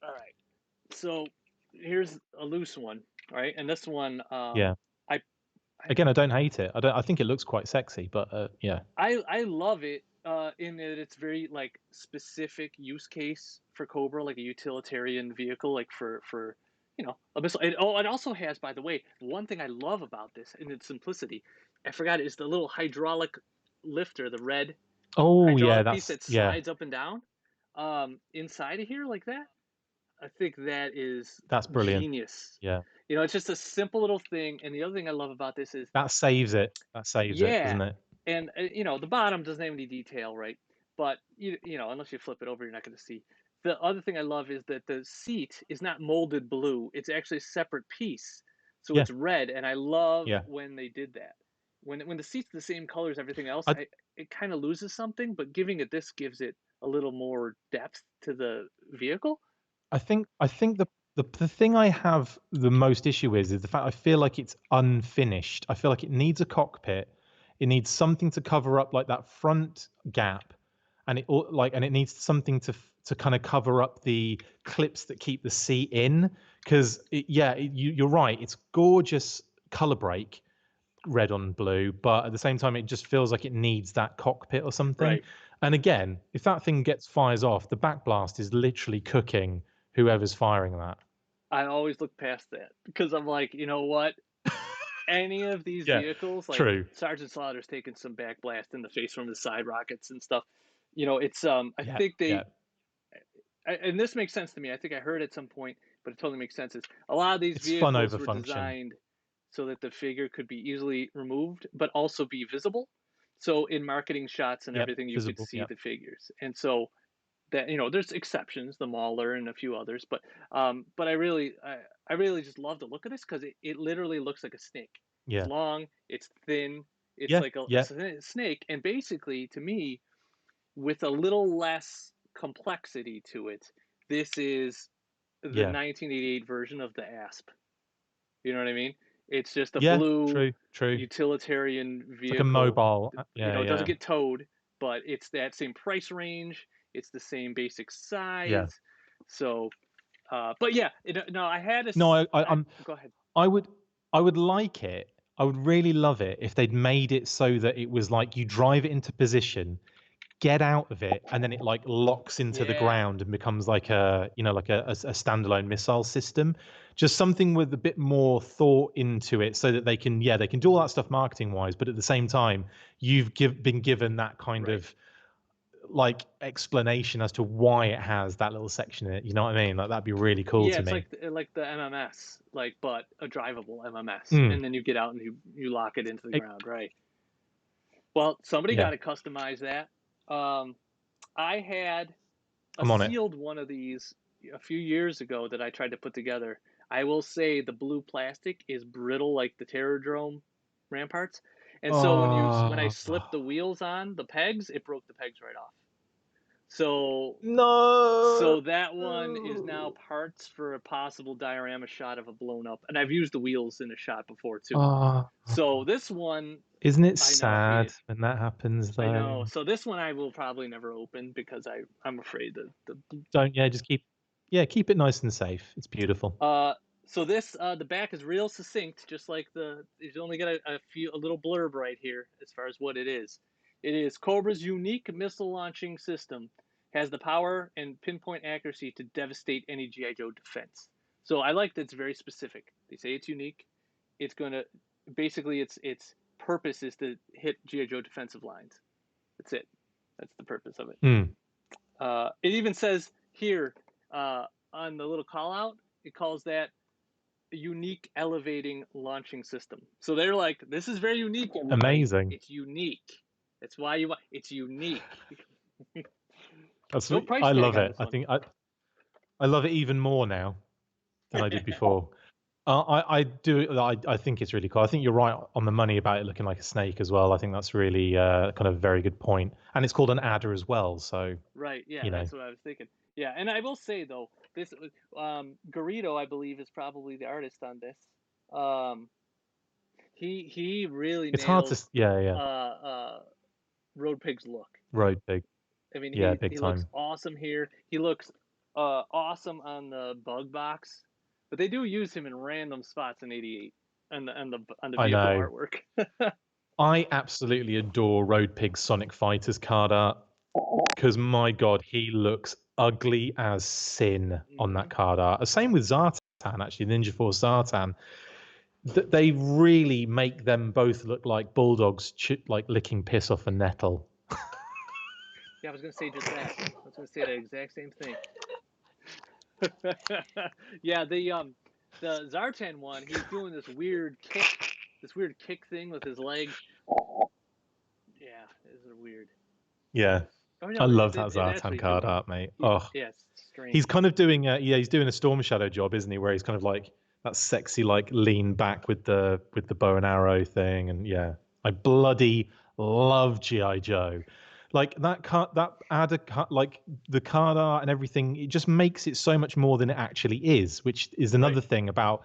right. So here's a loose one. All right, and this one, Yeah. I Again, I don't hate it. I think it looks quite sexy, but yeah. I love it in that it's very like specific use case for Cobra, like a utilitarian vehicle, like for a missile. And, oh, it also has, by the way, one thing I love about this in its simplicity. I forgot is the little hydraulic lifter, the red Oh yeah, hydraulic piece that yeah, slides up and down inside of here like that. I think that is that's brilliant. genius. Yeah, It's just a simple little thing. And the other thing I love about this is that saves it. That saves it, yeah, doesn't it? and the bottom doesn't have any detail, right? But unless you flip it over, you're not going to see. The other thing I love is that the seat is not molded blue; it's actually a separate piece, so Yeah, it's red. And I love yeah. when they did that. When the seat's the same color as everything else, I it kind of loses something, but giving it this gives it a little more depth to the vehicle. I think the thing I have the most issue with is the fact I feel like it's unfinished. I feel like it needs a cockpit. It needs something to cover up like that front gap, and it needs something to kind of cover up the clips that keep the seat in. Because you're right. It's gorgeous color break, red on blue, but at the same time, it just feels like it needs that cockpit or something. Right. And again, if that thing fires off, the backblast is literally cooking whoever's firing that. I always look past that because I'm like, you know what? Any of these Yeah, vehicles, like true. Sergeant Slaughter's taking some backblast in the face from the side rockets and stuff. It's I Yeah, think yeah, and this makes sense to me. I think I heard at some point, but it totally makes sense. Is a lot of these it's fun vehicles over were function. designed so that the figure could be easily removed, but also be visible. So in marketing shots and Yep, everything, you could visible. see Yep. the figures. And so that there's exceptions, the Mauler and a few others, but I really just love the look of this because it literally looks like a snake. It's Yeah, long, it's thin, it's yeah, like a yeah, snake, and basically to me, with a little less complexity to it, this is the yeah, 1988 version of the Asp. You know what I mean? It's just a yeah. blue True, true. utilitarian It's like a vehicle. mobile. It doesn't Yeah, get towed, but it's that same price range. It's the same basic yeah. size. So, but yeah, no, I had a. No, I'm. Go ahead. I would like it. I would really love it if they'd made it so that it was like you drive it into position, get out of it, and then it like locks into the Yeah. ground and becomes like a standalone missile system. Just something with a bit more thought into it, so that they can do all that stuff marketing wise, but at the same time, you've been given that kind Right. of like explanation as to why it has that little section in it. You know what I mean? Like that'd be really cool Yeah, to it's me. like the MMS, but a drivable MMS, Mm. and then you get out and you lock it into the ground, right? Well, somebody Yeah. got to customize that. I had I'm on it. sealed one of these a few years ago that I tried to put together. I will say the blue plastic is brittle like the Terrordrome ramparts, and so when I slipped the wheels on the pegs, it broke the pegs right off. So No. that one is now parts for a possible diorama shot of a blown up, and I've used the wheels in a shot before too. So this one, Isn't it I sad know, when that happens though? I know. So this one I will probably never open because I'm afraid that the Don't just keep Yeah, keep it nice and safe. It's beautiful. So this the back is real succinct, just like you only got a little blurb right here as far as what it is. It is Cobra's unique missile launching system has the power and pinpoint accuracy to devastate any GI Joe defense. So I like that it's very specific. They say it's unique. It's gonna basically its purpose is to hit GI Joe defensive lines. That's it. That's the purpose of it. Mm. It even says here on the little call out, it calls that a unique elevating launching system. So they're like, this is very unique. Everybody. Amazing. It's unique. That's why you want. It's unique. That's No price I tag love on it. this I one. think I love it even more now than I did before. I do. I think it's really cool. I think you're right on the money about it looking like a snake as well. I think that's really kind of a very good point. And it's called an adder as well. So Right. Yeah, you know. that's what I was thinking. Yeah, and I will say though, this Garrido, I believe, is probably the artist on this. He really It's hard to. nails Yeah. Road Pig's look. Road Pig. I mean, Yeah, he big he looks time. awesome here. He looks awesome on the bug box, but they do use him in random spots in '88 on the I vehicle know. artwork. I absolutely adore Road Pig's Sonic Fighters card art because my God, he looks ugly as sin on that card art. Same with Zartan, actually, Ninja Force Zartan. They really make them both look like bulldogs, like licking piss off a nettle. Yeah, I was gonna say just that. I was gonna say the exact same thing. Yeah, the Zartan one, he's doing this weird kick thing with his legs. Yeah, it's weird. Yeah. Oh, no, I love that it actually Zartan card doing- art, mate. Yeah, Oh, yeah, it's strange. he's kind of doing he's doing a Storm Shadow job, isn't he? Where he's kind of like that sexy, like lean back with the bow and arrow thing, and yeah, I bloody love GI Joe. Like that card, like the card art and everything, it just makes it so much more than it actually is, which is another thing about,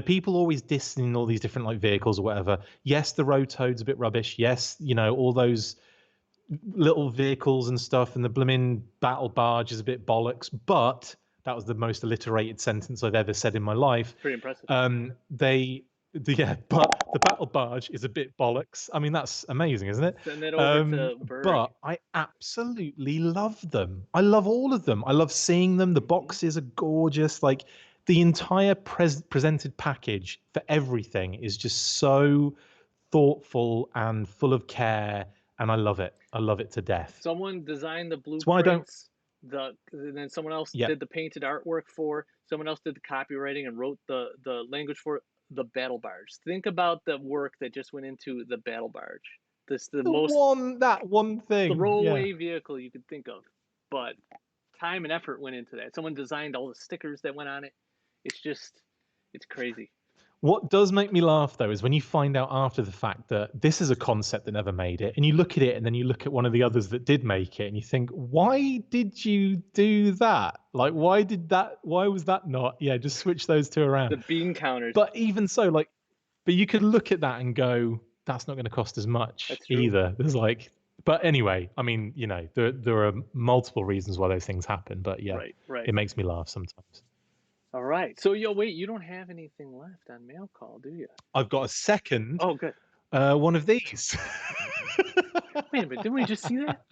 people always dissing all these different like vehicles or whatever. Yes, the Rotoad's a bit rubbish. Yes, all those little vehicles and stuff, and the blooming battle barge is a bit bollocks, but that was the most alliterated sentence I've ever said in my life. Pretty impressive. But the battle barge is a bit bollocks. I mean, that's amazing, isn't it? Send it over to Berg. But I absolutely love them. I love all of them. I love seeing them. The boxes are gorgeous. Like the entire presented package for everything is just so thoughtful and full of care, and I love it. I love it to death. Someone designed the blueprints. why I don't- And then someone else Yeah. did the painted artwork for. Someone else did the copywriting and wrote the language for the battle barge. Think about the work that just went into the battle barge. That one thing. The throwaway vehicle you could think of, but time and effort went into that. Someone designed all the stickers that went on it. It's crazy. What does make me laugh, though, is when you find out after the fact that this is a concept that never made it, and you look at it, and then you look at one of the others that did make it, and you think, why did you do that? Like, why was that not? Yeah, just switch those two around. The bean counters. But even so, but you could look at that and go, that's not going to cost as much either. There's but anyway, I mean, there are multiple reasons why those things happen, but yeah, right. It makes me laugh sometimes. All right. So, wait, you don't have anything left on Mail Call, do you? I've got a second. Oh, good. One of these. Wait a minute. Didn't we just see that?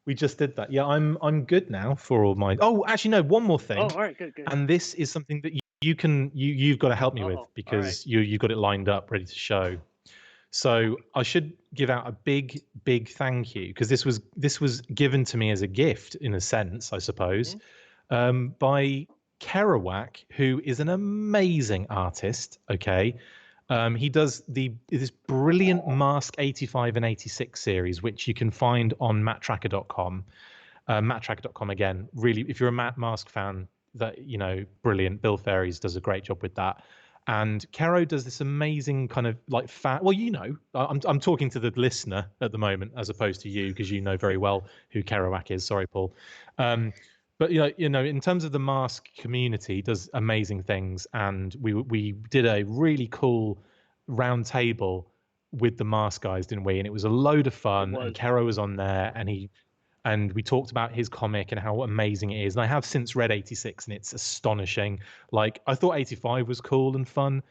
We just did that. Yeah, I'm good now for all my. Oh, actually, no. One more thing. Oh, all right. Good. And this is something that you've got to help me with because you've got it lined up, ready to show. So I should give out a big thank you because this was given to me as a gift in a sense, I suppose, by Kerouac, who is an amazing artist. Okay, he does this brilliant Mask 85 and 86 series, which you can find on matttracker.com. Matttracker.com again. Really, if you're a Mask fan, that brilliant. Bill Ferries does a great job with that. And Kero does this amazing kind of like I'm talking to the listener at the moment as opposed to you because you know very well who Kerouac is. Sorry, Paul. But in terms of the Mask community, does amazing things, and we did a really cool round table with the Mask guys, didn't we? And it was a load of fun. And Kero was on there, and and we talked about his comic and how amazing it is. And I have since read 86, and it's astonishing. Like, I thought 85 was cool and fun.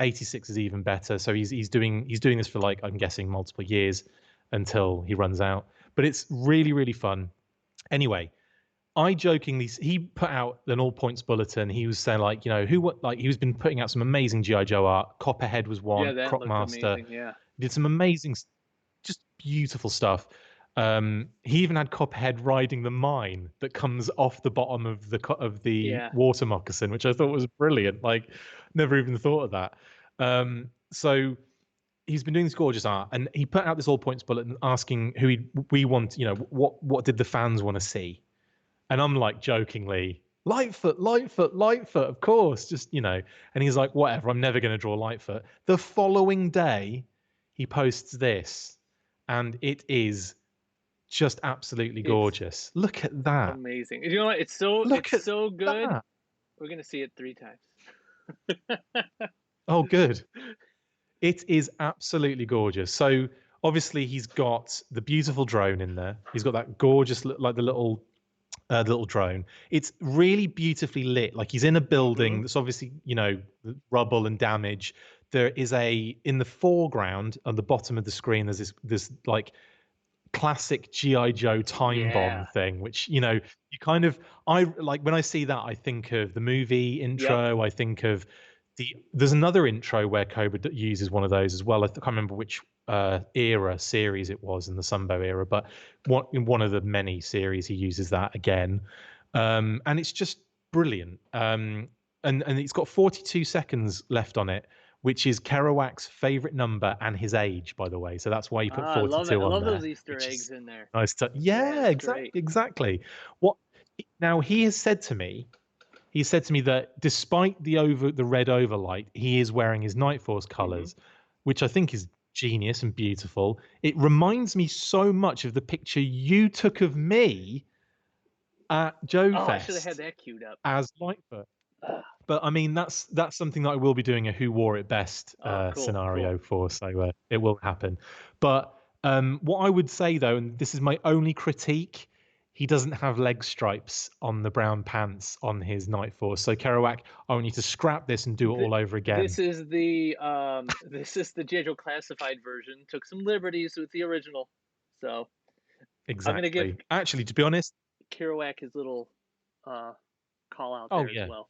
86 is even better. So he's doing this for, like, I'm guessing multiple years until he runs out. But it's really, really fun. Anyway, I jokingly, he put out an all points bulletin. He was saying, like, he's been putting out some amazing G.I. Joe art. Copperhead was one. Yeah, that looked Crockmaster amazing. Yeah. did some amazing, just beautiful stuff. He even had Copperhead riding the mine that comes off the bottom of the Yeah. water moccasin, which I thought was brilliant. Like, never even thought of that. So he's been doing this gorgeous art, and he put out this all points bulletin asking who we want. What did the fans want to see? And I'm like, jokingly, Lightfoot, of course. Just, and he's like, whatever, I'm never going to draw Lightfoot. The following day, he posts this, and it is just absolutely gorgeous. Look at that. Amazing. You know what? It's so good. That. We're going to see it 3 times. Oh, good. It is absolutely gorgeous. So obviously he's got the beautiful drone in there. He's got that gorgeous, like the little drone. It's really beautifully lit. Like, he's in a building that's obviously, rubble and damage. There is in the foreground on the bottom of the screen, there's this like classic G.I. Joe time bomb thing, which, you kind of, I like when I see that, I think of the movie intro. Yep. I think of there's another intro where Cobra uses one of those as well. I can't remember which series it was in the Sunbow era, but in one of the many series he uses that again, and it's just brilliant. And it's got 42 seconds left on it, which is Kerouac's favorite number and his age, by the way. So that's why he put 42 on there. I love those Easter eggs in there. Nice exactly. Now he has said to me. He said to me that despite the red overlight, he is wearing his Night Force colors, which I think is genius and beautiful. It reminds me so much of the picture you took of me at Joe Fest. I should have had that queued up as Lightfoot. But I mean, that's something that I will be doing a Who Wore It Best scenario for, so it will happen. But what I would say, though, and this is my only critique, he doesn't have leg stripes on the brown pants on his Night Force. So Kerouac, I want you to scrap this and do it all over again. This is the G.I. Joe classified version. Took some liberties with the original. So exactly. I'm gonna give actually, to be honest, Kerouac his little call out there as well.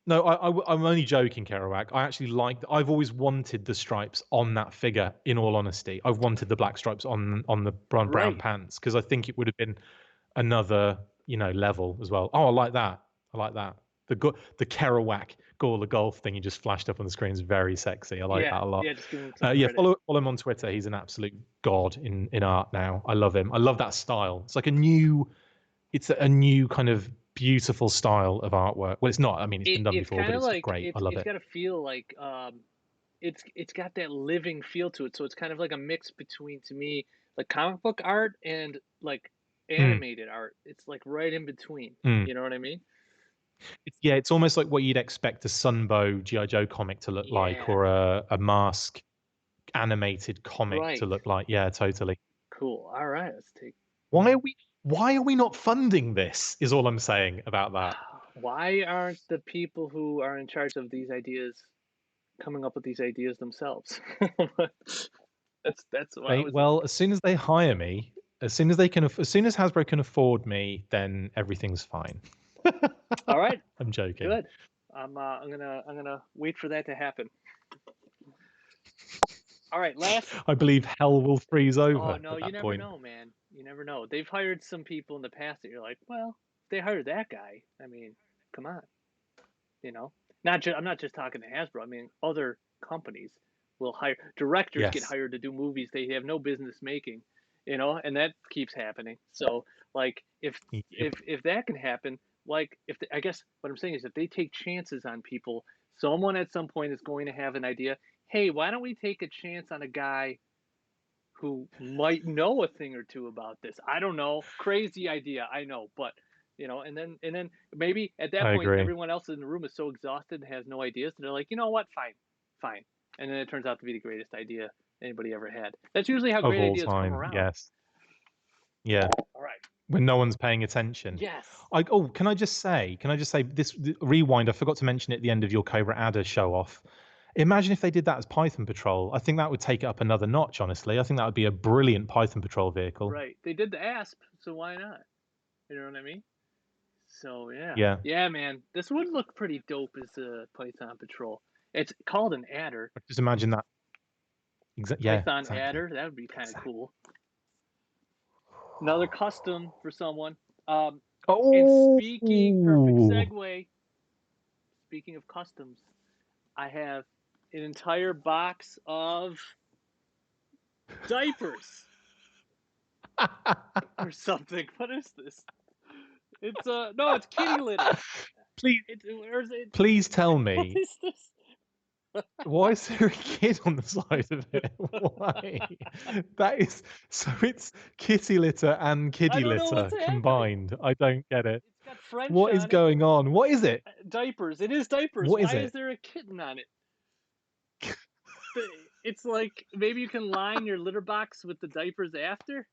No, I'm only joking, Kerouac. I actually I've always wanted the stripes on that figure, in all honesty. I've wanted the black stripes on the brown pants, because I think it would have been another, level as well. Oh, I like that. The Kerouac Gawler Golf thing you just flashed up on the screen is very sexy. I like that a lot. Follow him on Twitter. He's an absolute god in art now. I love him. I love that style. It's like a new kind of beautiful style of artwork. Well, it's not. I mean, it's been done before, but it's great. I love it. It's got to feel like it's got that living feel to it. So it's kind of like a mix between, to me, like comic book art and like animated art. It's like right in between. You know what I mean? It's almost like what you'd expect a Sunbow G.I. Joe comic to look like, or a Mask animated comic to look like. Yeah, totally. Cool. All right, let's take. Why are we not funding this, is all I'm saying about that. Why aren't the people who are in charge of these ideas coming up with these ideas themselves? That's why. Well, as soon as they hire me, as soon as Hasbro can afford me, then everything's fine. All right. I'm joking. Good. I'm gonna wait for that to happen. All right, I believe hell will freeze over. Oh no, you never know, man. You never know. They've hired some people in the past that you're like, well, they hired that guy. I mean, come on. I'm not just talking to Hasbro. I mean, other companies will hire directors. Get hired to do movies they have no business making. And that keeps happening. So, like, if that can happen, like, I guess what I'm saying is, if they take chances on people, someone at some point is going to have an idea. Hey, why don't we take a chance on a guy who might know a thing or two about this? I don't know. Crazy idea, I know, but and then maybe at that point everyone else in the room is so exhausted and has no ideas, and they're like, you know what, fine, and then it turns out to be the greatest idea anybody ever had. That's usually how great ideas come around. Yes. Yeah. All right. When no one's paying attention. Yes. Can I just say this rewind? I forgot to mention it at the end of your Cobra Adder show off. Imagine if they did that as Python Patrol. I think that would take it up another notch, honestly. I think that would be a brilliant Python Patrol vehicle. Right. They did the ASP, so why not? You know what I mean? So yeah. Yeah. Yeah, man. This would look pretty dope as a Python Patrol. It's called an adder. Just imagine that. Yeah, Python exactly. adder. That would be kind of cool. Another custom for someone. And speaking, perfect segue. Speaking of customs, I have an entire box of diapers or something. What is this? It's no, it's kitty litter. Please tell me. What is this? Why is there a kid on the side of it? Why? That is so. It's kitty litter and kiddie litter combined. I don't get it. It's got French. What is going on? What is it? Diapers. It is diapers. What is Why it? is there a kitten on it? It's like maybe you can line your litter box with the diapers after.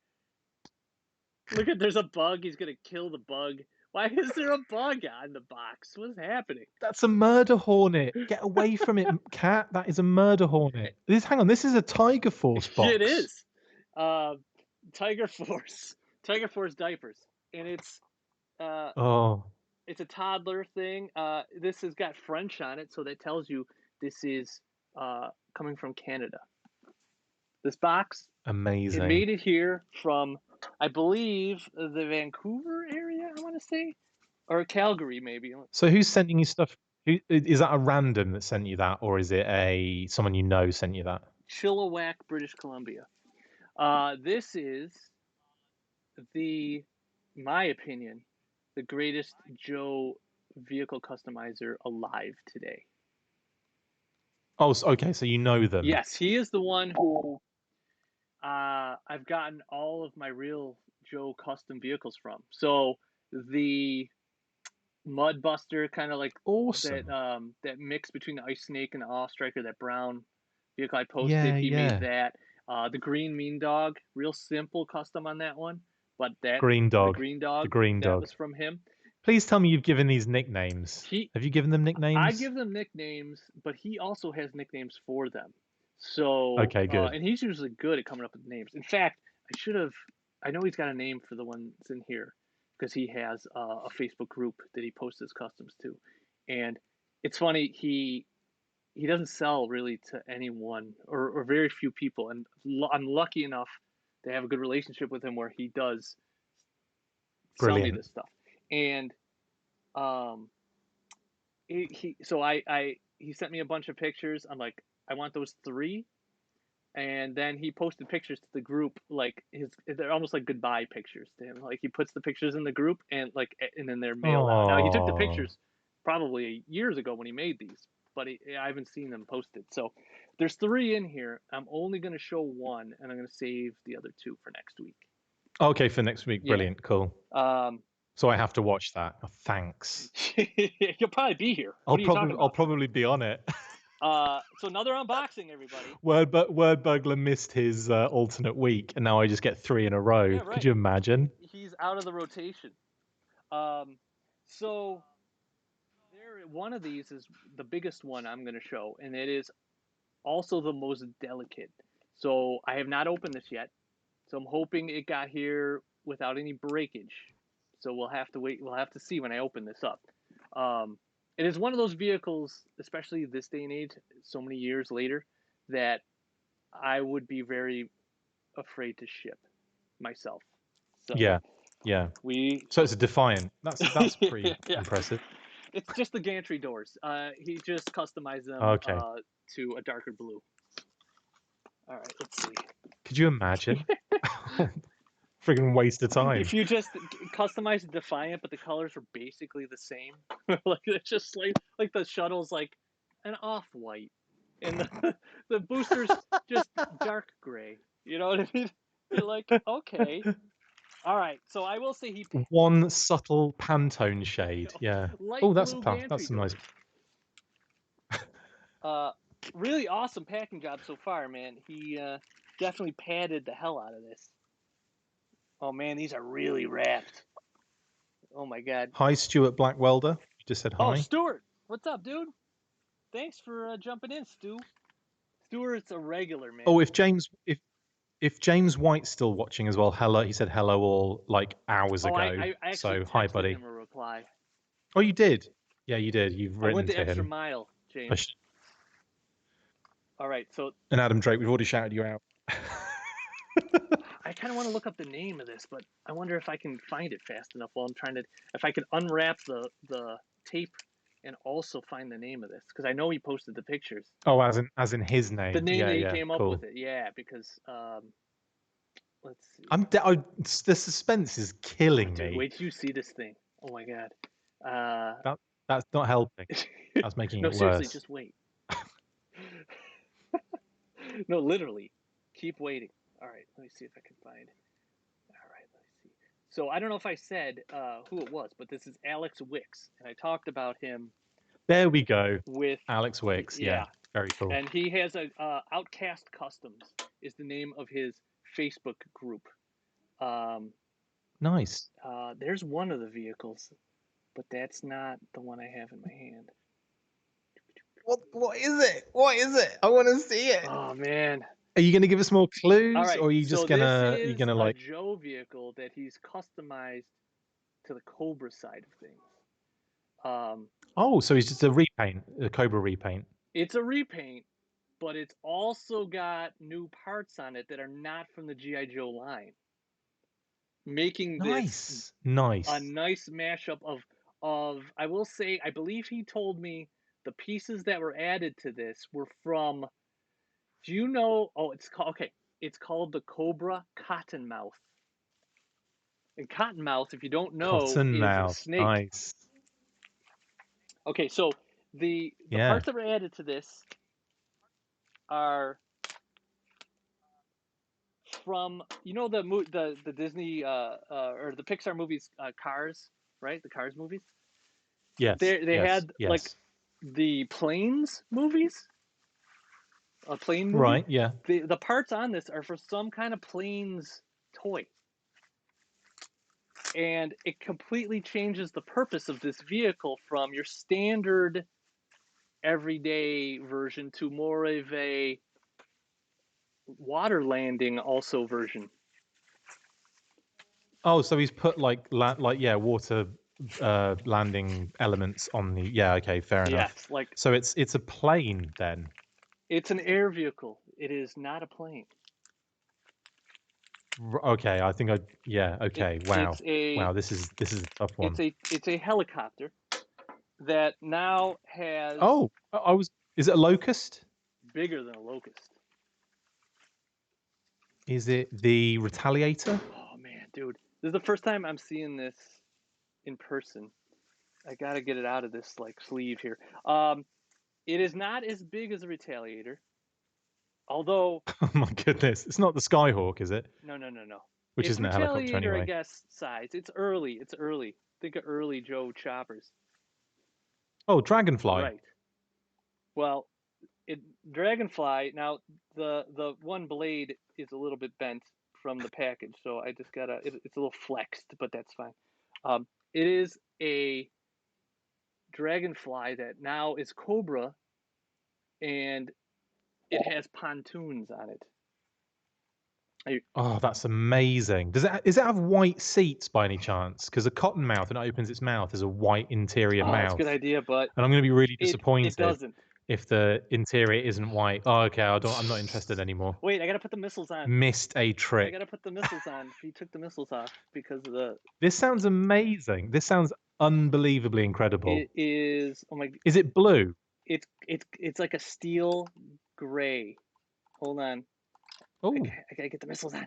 Look at, there's a bug. He's gonna kill the bug. Why is there a bug on the box? What's happening? That's a murder hornet. Get away from it, cat. That is a murder hornet. Hang on. This is a Tiger Force box. It is. Tiger Force diapers, and it's it's a toddler thing. This has got French on it, so that tells you this is coming from Canada. This box, amazing. It made it here from, I believe, the Vancouver area, I want to say, or Calgary maybe. So who's sending you stuff? Is that a random that sent you that, or is it someone you know sent you that? Chilliwack, British Columbia. This is my opinion, the greatest Joe vehicle customizer alive today. Oh, okay. So you know them. Yes, he is the one who I've gotten all of my real Joe custom vehicles from. So the Mudbuster, kind of like awesome. that mix between the Ice Snake and the Awe Striker, that brown vehicle I posted, he made that. The Green Mean Dog, real simple custom on that one, but the Green Dog was from him. Please tell me you've given these nicknames. Have you given them nicknames? I give them nicknames, but he also has nicknames for them. So okay, good. And he's usually good at coming up with names. In fact, I know he's got a name for the ones in here because he has a Facebook group that he posts his customs to. And it's funny, he doesn't sell really to anyone or very few people. And I'm lucky enough to have a good relationship with him where he does sell me this stuff. And he sent me a bunch of pictures. I'm like, I want those 3. And then he posted pictures to the group, like they're almost like goodbye pictures to him. Like he puts the pictures in the group and then they're mailed out. Now he took the pictures probably years ago when he made these, but I haven't seen them posted. So there's 3 in here. I'm only going to show 1, and I'm going to save the other 2 for next week. Okay, for next week. Brilliant. Yeah. Cool. So I have to watch that. Oh, thanks. You'll probably be here. I'll probably be on it. So another unboxing, everybody. Wordbugler missed his alternate week, and now I just get 3 in a row. Yeah, right. Could you imagine? He's out of the rotation. So one of these is the biggest one I'm going to show, and it is also the most delicate. So I have not opened this yet. So I'm hoping it got here without any breakage. So we'll have to wait. We'll have to see when I open this up. It is one of those vehicles, especially this day and age, so many years later, that I would be very afraid to ship myself. So yeah. So it's a Defiant. That's pretty impressive. It's just the gantry doors. He just customized them to a darker blue. All right, let's see. Could you imagine? Friggin' waste of time. If you just customize the Defiant, but the colors are basically the same. Like it's just like the shuttle's like an off-white, and the booster's just dark gray. You know what I mean? You're like, okay. All right, so I will say one subtle Pantone shade. Yeah. Oh, that's some nice. Really awesome packing job so far, man. He definitely padded the hell out of this. Oh man, these are really wrapped. Oh my god. Hi, Stuart Blackwelder. You just said Oh, hi. Stuart, what's up, dude? Thanks for jumping in, Stu. Stuart's a regular, man. Oh, if James White's still watching as well, hello. He said hello all like hours Oh, ago. I actually So hi, texted buddy. him a reply. Oh, you did? Yeah, you did. You've I written went the to extra him. mile, I James. sh- All right, so And Adam Drake, we've already shouted you out. I kind of want to look up the name of this, but I wonder if I can find it fast enough while I'm trying to. If I can unwrap the tape and also find the name of this, because I know he posted the pictures. Oh, as in his name. The name Yeah, that he yeah, came up cool. with it, yeah. Because let's see. The suspense is killing Dude, me. wait till you see this thing. Oh my god. That's not helping. That's making No, it seriously, worse. just wait. No, literally, keep waiting. All right, let me see if I can find. All right, let me see. So I don't know if I said who it was, but this is Alex Wicks, and I talked about him There we go. with Alex Wicks. Yeah, very cool. and he has a Outcast Customs is the name of his Facebook group. Nice. There's one of the vehicles, but that's not the one I have in my hand. What is it? What is it? I want to see it. Oh man. Are you going to give us more clues, All right, or are you just gonna this is you gonna like? a Joe vehicle that he's customized to the Cobra side of things. Oh, so it's just a repaint, a Cobra repaint. It's a repaint, but it's also got new parts on it that are not from the GI Joe line, making this Nice. a nice mashup of. I will say, I believe he told me the pieces that were added to this were from. Do you know? Oh, it's called okay. It's called the Cobra Cottonmouth. And Cottonmouth, if you don't know, is a Cottonmouth. snake. Nice. Okay, so the Yeah. parts that were added to this are from the Disney or the Pixar movies Cars, right? The Cars movies. Yes. They had yes. like the Planes movies. A plane movie. Right. Yeah. The parts on this are for some kind of planes toy. And it completely changes the purpose of this vehicle from your standard everyday version to more of a water landing also version. Oh, so he's put like water landing elements on the. Yeah. Okay. Fair enough. Yes, like So it's a plane then. it's an air vehicle. It is not a plane. Okay. I think I. Yeah. Okay. Wow. Wow, This is a tough one. It's a helicopter that now has Oh, Is it a Locust? bigger than a Locust. Is it the Retaliator? Oh man, dude, this is the first time I'm seeing this in person. I gotta get it out of this like sleeve here. It is not as big as a Retaliator, although Oh my goodness! It's not the Skyhawk, is it? no. Which It's isn't a helicopter Retaliator, anyway. I guess, size. It's early. Think of early Joe choppers. Oh, Dragonfly. Right. Well, Dragonfly. Now the one blade is a little bit bent from the package, so I just gotta. It's a little flexed, but that's fine. It is a Dragonfly that now is Cobra, and it has pontoons on it. Oh, that's amazing. Does it have white seats by any chance? Because a cottonmouth, and it opens its mouth, is a white interior Oh, that's mouth. a good idea, but And I'm going to be really disappointed it doesn't. if the interior isn't white. Oh, okay. I'm not interested anymore. Wait, I gotta put the missiles on. Missed a I trick. gotta put the missiles on. He took the missiles off because of the. This sounds amazing. This sounds unbelievably incredible. It is. Oh my. Is it blue? It's like a steel gray. Hold on. Oh, I gotta get the missiles on.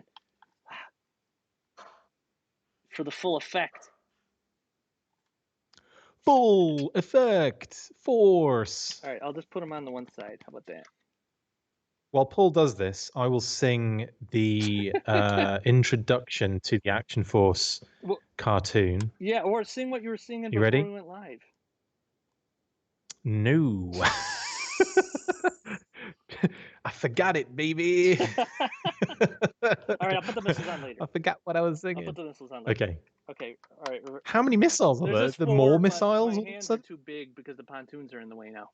For the full effect. full effect force. All right, I'll just put them on the one side. How about that? While Paul does this, I will sing the introduction to the Action Force cartoon. Yeah, or sing what you were singing before ready? we went live. No. I forgot it, baby. All right, I'll put the missiles on later. I forgot what I was I'll singing. put the missiles on later. Okay. Okay. All right. How many missiles are There's there? just The four, more but missiles? my all of a hands are sudden? too big because the pontoons are in the way now.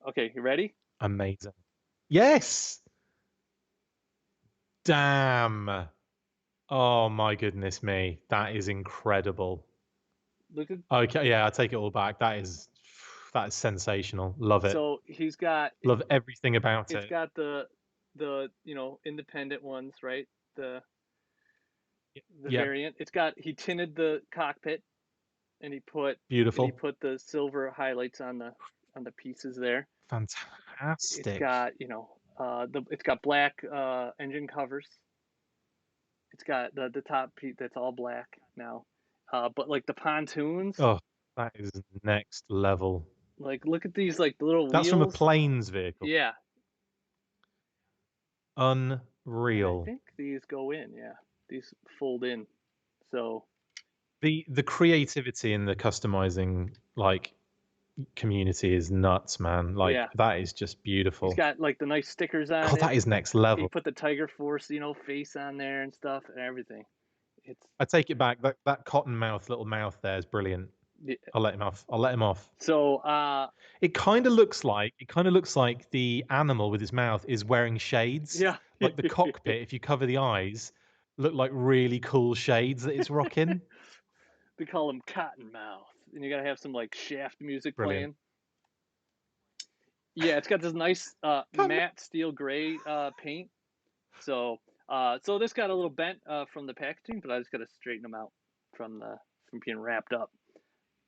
Okay, you ready? Amazing. Yes. Damn. Oh my goodness me. That is incredible. Look at. Okay, yeah, I take it all back. That is sensational. Love it. So he's got. Love everything about It's it. got the independent ones, right? The Yep. variant. He tinted the cockpit, and he put Beautiful. the silver highlights on the pieces there. Fantastic. It's got it's got black engine covers. It's got the top piece that's all black now, but like the pontoons. Oh, that is next level. Like look at these like little That's wheels. from a planes vehicle. Yeah. Unreal. I think these go in. Yeah, these fold in. So the creativity in the customizing community is nuts, man. Like that is just beautiful. He's got like the nice stickers on God, it. that is next level. He put the Tiger Force, face on there and stuff and everything. I take it back. That cottonmouth little mouth there is brilliant. Yeah. I'll let him off. So it kind of looks like the animal with his mouth is wearing shades. Yeah. Like the cockpit, if you cover the eyes, look like really cool shades that it's rocking. They call him Cottonmouth, and you gotta have some like Shaft music Brilliant. playing. Yeah, it's got this nice matte steel gray paint. So this got a little bent from the packaging, but I just gotta straighten them out from being wrapped up.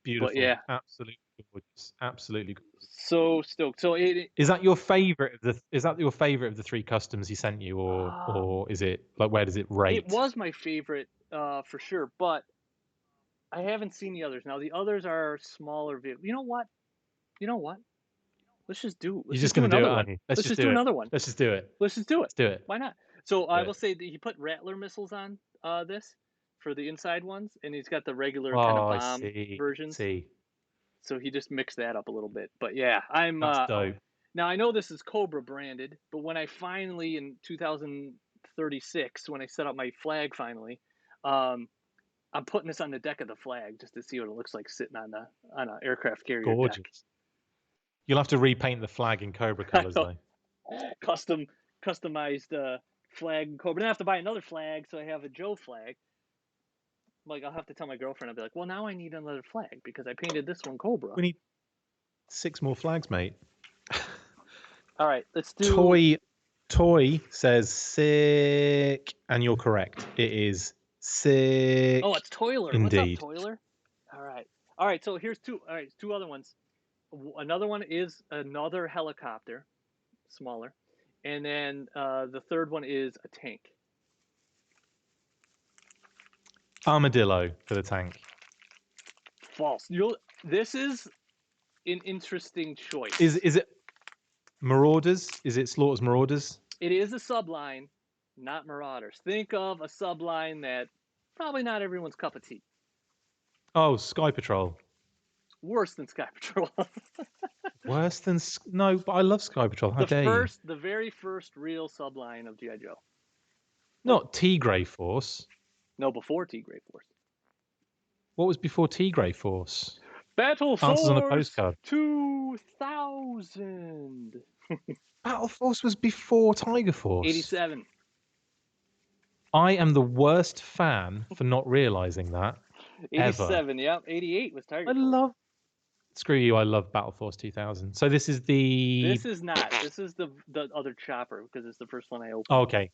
Beautiful. But yeah, absolutely gorgeous. Absolutely gorgeous. So stoked. So is that your favorite of the? Is that your favorite of the 3 customs he sent you, or is it like where does it rate? It was my favorite for sure, but I haven't seen the others. Now the others are smaller vehicles. You know what? Let's just do. You're just going to do it, aren't you? Let's just do another one. Let's just do it. Let's just do it. Let's do it. Why not? So I will say that he put Rattler missiles on this for the inside ones, and he's got the regular kind of bomb versions. So he just mixed that up a little bit. But yeah, That's dope. Now I know this is Cobra branded, but when I finally in 2036, when I set up my flag finally, I'm putting this on the deck of the flag just to see what it looks like sitting on an aircraft carrier. Gorgeous. Deck. You'll have to repaint the flag in Cobra colors though. Customized flag Cobra. Then I have to buy another flag, so I have a Joe flag. Like I'll have to tell my girlfriend. I'll be like, well, now I need another flag because I painted this one Cobra. We need 6 more flags, mate. All right, let's do. Toy says sick, and you're correct. It is sick. Oh, it's Toiler. Indeed. What's up, Toiler? All right. So here's 2. All right, 2 other ones. Another one is another helicopter, smaller, and then the third one is a tank. Armadillo for the tank. False. This is an interesting choice. Is it Marauders? Is it Slaughter's Marauders? It is a subline, not Marauders. Think of a subline that probably not everyone's cup of tea. Oh, Sky Patrol. Worse than Sky Patrol. Worse than no, but I love Sky Patrol. How dare you? The very first real subline of G.I. Joe. Not T-Gray Force. No, before T-Gray Force. What was before T-Gray Force? Battle Force Answers on a postcard. 2000. Battle Force was before Tiger Force. 87. I am the worst fan for not realizing that. 87, yep. 88 was Tiger Force. Screw you, I love Battle Force 2000. So this is the... This is not. This is the other chopper because it's the first one I opened. Oh, okay.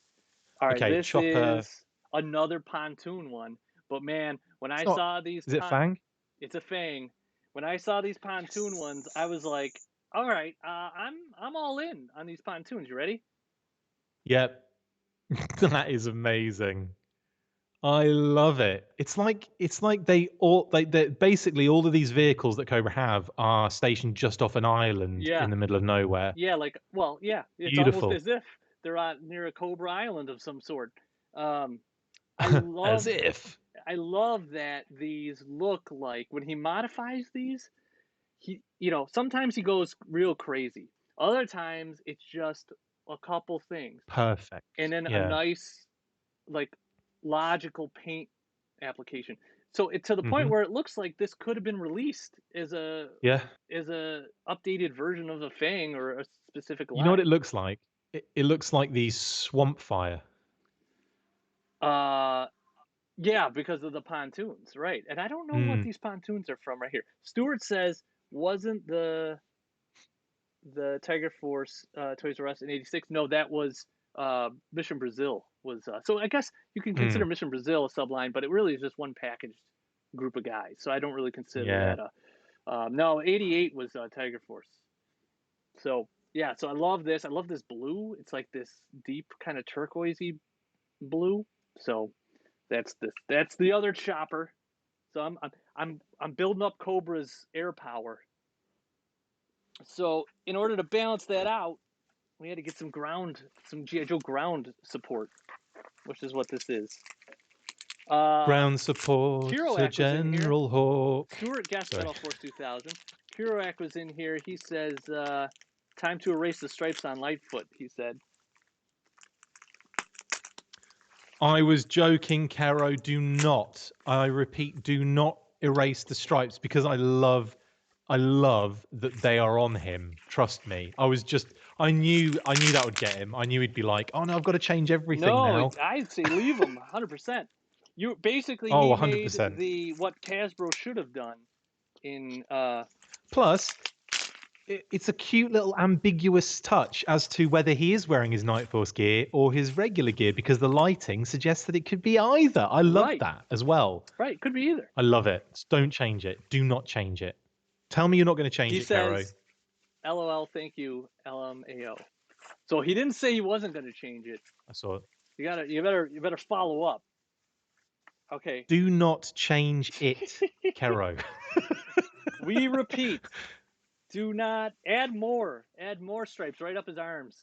All right, okay, this Chopper... is another pontoon one. But man, when I saw these... Is it Fang? It's a Fang. When I saw these pontoon ones, I was like, all right, I'm all in on these pontoons. You ready? Yep. That is amazing. I love it. It's like they basically all of these vehicles that Cobra have are stationed just off an island in the middle of nowhere. Yeah, it's beautiful. Almost as if they're out near a Cobra Island of some sort. I love I love that these look like when he modifies these, sometimes he goes real crazy. Other times it's just a couple things, Perfect. and then a Yeah. nice, like, logical paint application. So it to the point Hmm. where it looks like this could have been released Yeah. as a updated version of a Fang or a specific You know what it line. looks like? It looks like the Swamp Fire. Uh, yeah, because of the pontoons, right? And I don't know what Mm. these pontoons are from right here. Stuart says wasn't the Tiger Force Toys R Us in '86? No, that was Mission Brazil. Was so I guess you can consider Mm. Mission Brazil a subline, but it really is just one packaged group of guys. So I don't really consider Yeah. that a. No, '88 was Tiger Force. So yeah, so I love this. I love this blue. It's like this deep kind of turquoisey blue. So that's this. That's the other chopper. So I'm building up Cobra's air power. So in order to balance that out, we had to get some GI Joe ground support, which is what this is. Ground support Kerouac to was in here. General Hawk. Stuart guest Sorry. Metal Force 2000. Kerouac was in here. He says, "Time to erase the stripes on Lightfoot." He said. I was joking, Caro. Do not, I repeat, do not erase the stripes because I love that they are on him. Trust me. I knew that would get him. I knew he'd be like, oh no, I've got to change everything now. I'd say leave him 100%. You basically Oh, he 100%. made what Hasbro should have done in Plus, it's a cute little ambiguous touch as to whether he is wearing his Night Force gear or his regular gear because the lighting suggests that it could be either. I love Right. that as well. Right, could be either. I love it. Just don't change it. Do not change it. Tell me you're not going to change He it, Caro. says, "LOL, thank you, LMAO." So he didn't say he wasn't going to change it. I saw it. You better follow up. Okay. Do not change it, Caro. We repeat. Do not add more stripes right up his arms.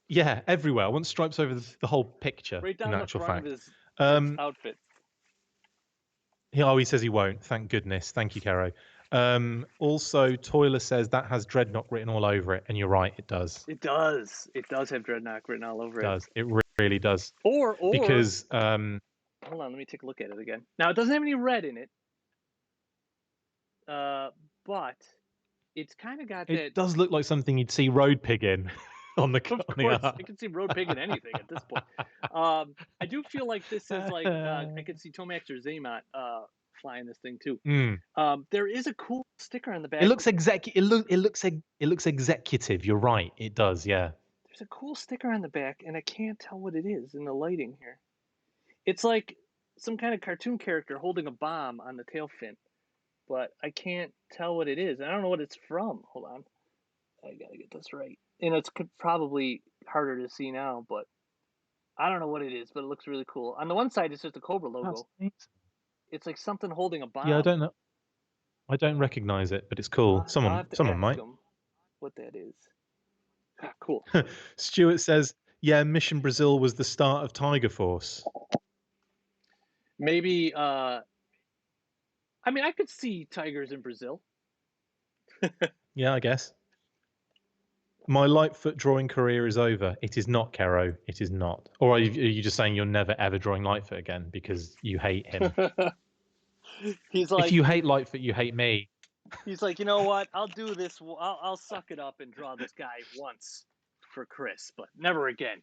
Yeah, everywhere. I want stripes over the whole picture. Right down in the actual front fact. of his outfit. He says he won't. Thank goodness. Thank you, Caro. Also, Toiler says that has Dreadnought written all over it, and you're right, it does. It does. It does have Dreadnought written all over It does. It really does. Or because hold on, let me take a look at it again. Now it doesn't have any red in it, but it's kind of got that. It does look like something you'd see Road Pig in on the. Of course, I can see Road Pig in anything at this point. I do feel like this is like I could see Tomax or Zaymot flying this thing too. There is a cool sticker on the back. It looks It looks executive. You're right. It does. Yeah. There's a cool sticker on the back, and I can't tell what it is in the lighting here. It's like some kind of cartoon character holding a bomb on the tail fin, but I can't tell what it is. I don't know what it's from. Hold on, I gotta get this right. And it's probably harder to see now, but I don't know what it is, but it looks really cool. On the one side, it's just a Cobra logo. It's like something holding a bomb. Yeah, I don't know. I don't recognize it, but it's cool. Someone might. What that is. Ah, cool. Stuart says, yeah, Mission Brazil was the start of Tiger Force. Maybe, I mean, I could see tigers in Brazil. Yeah, I guess. My Lightfoot drawing career is over. It is not, Caro. It is not. Or are you just saying you're never ever drawing Lightfoot again because you hate him? He's like, if you hate Lightfoot, you hate me. He's like, you know what? I'll do this. I'll suck it up and draw this guy once for Chris, but never again.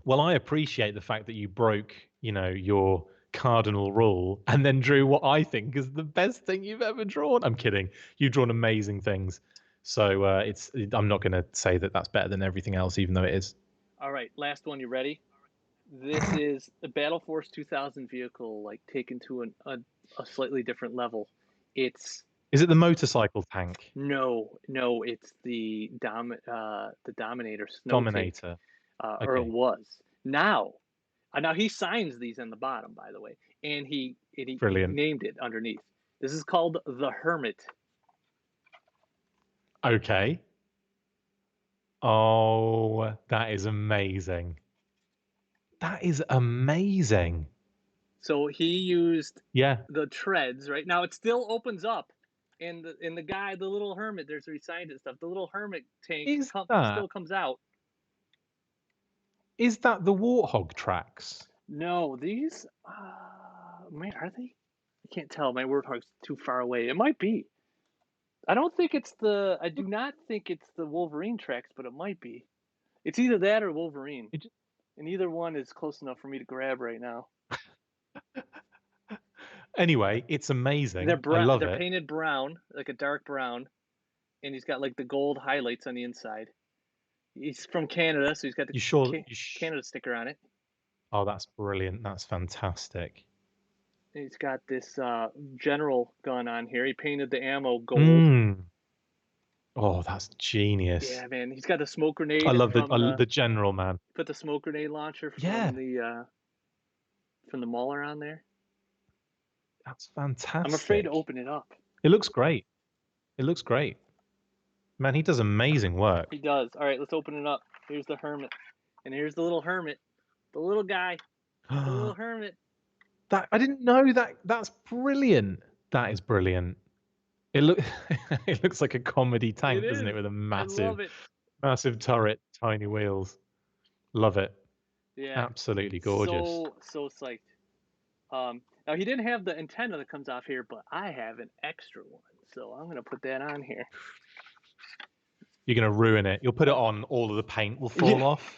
Well, I appreciate the fact that you broke, your cardinal rule and then drew what I think is the best thing you've ever drawn. I'm kidding. You've drawn amazing things. So I'm not going to say that that's better than everything else, even though it is. All right, last one. You ready? This is a Battle Force 2000 vehicle, like taken to a slightly different level. Is it the motorcycle tank? No, it's the Dominator. Dominator. Okay. Or it was. Now he signs these on the bottom, by the way, and he named it underneath. This is called the Hermit. Okay. Oh, that is amazing. That is amazing. So he used the treads, right? Now it still opens up and the guy, the little hermit. There's where he signed it and stuff. The little hermit tank Is still comes out. that the Warthog tracks? No, these. Man, are they? I can't tell. My Warthog's too far away. It might be. I don't think it's the. I do not think it's the Wolverine tracks, but it might be. It's either that or Wolverine, and either one is close enough for me to grab right now. Anyway, it's amazing. They're brown. I love They're it. painted brown, like a dark brown, and he's got like the gold highlights on the inside. He's from Canada, so he's got the Canada sticker on it. Oh, that's brilliant. That's fantastic. And he's got this general gun on here. He painted the ammo gold. Oh, that's genius. Yeah, man. He's got the smoke grenade. I love the general, man. Put the smoke grenade launcher from the Mauler on there. That's fantastic. I'm afraid to open it up. It looks great. It looks great. Man, he does amazing work. He does. All right, let's open it up. Here's the hermit. And here's the little hermit. The little guy. The little hermit. I didn't know that. That's brilliant. That is brilliant. It looks like a comedy tank, doesn't it? With a massive turret, tiny wheels. Love it. Yeah. Absolutely gorgeous. So psyched. Now he didn't have the antenna that comes off here, but I have an extra one, so I'm gonna put that on here. You're gonna ruin it. You'll put it on, all of the paint will fall off,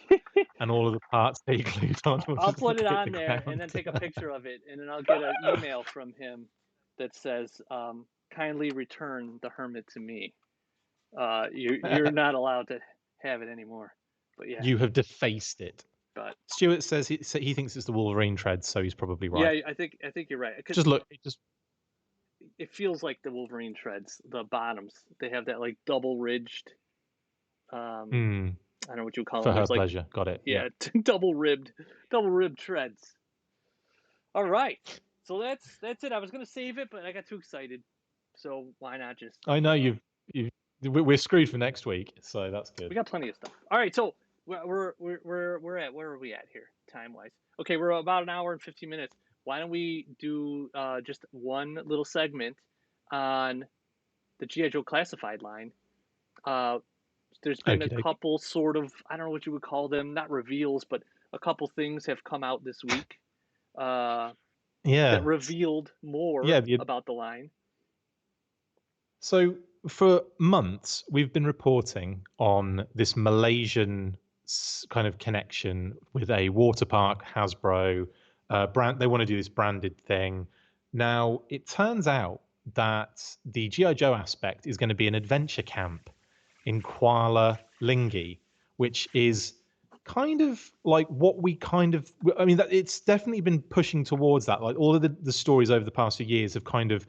and all of the parts that you glued on will I'll just put it hit on the there ground. and then take a picture of it, and then I'll get an email from him that says, "Kindly return the hermit to me. You're not allowed to have it anymore." But yeah, You have defaced it. but Stuart says he thinks it's the Wolverine treads, so he's probably right. yeah, I think you're right. Just look, It feels like the Wolverine treads. The bottoms, they have that like double ridged. I don't know what you would call for them. her There's, like, pleasure. Got it. yeah, double ribbed treads. All right, so that's it. I was gonna save it, but I got too excited. So why not just? I know we're screwed for next week, so that's good. We got plenty of stuff. All right, so we're at where are we at here time wise? Okay, we're about an hour and 15 minutes. Why don't we do just one little segment on the G.I. Joe Classified line? There's been a couple sort of, I don't know what you would call them, not reveals, but a couple things have come out this week that revealed more about the line. So for months, we've been reporting on this Malaysian kind of connection with a water park, Hasbro brand. They want to do this branded thing. Now, it turns out that the G.I. Joe aspect is going to be an adventure camp in Kuala Lingi, which is kind of like what we I mean, it's definitely been pushing towards that. Like all of the stories over the past few years have kind of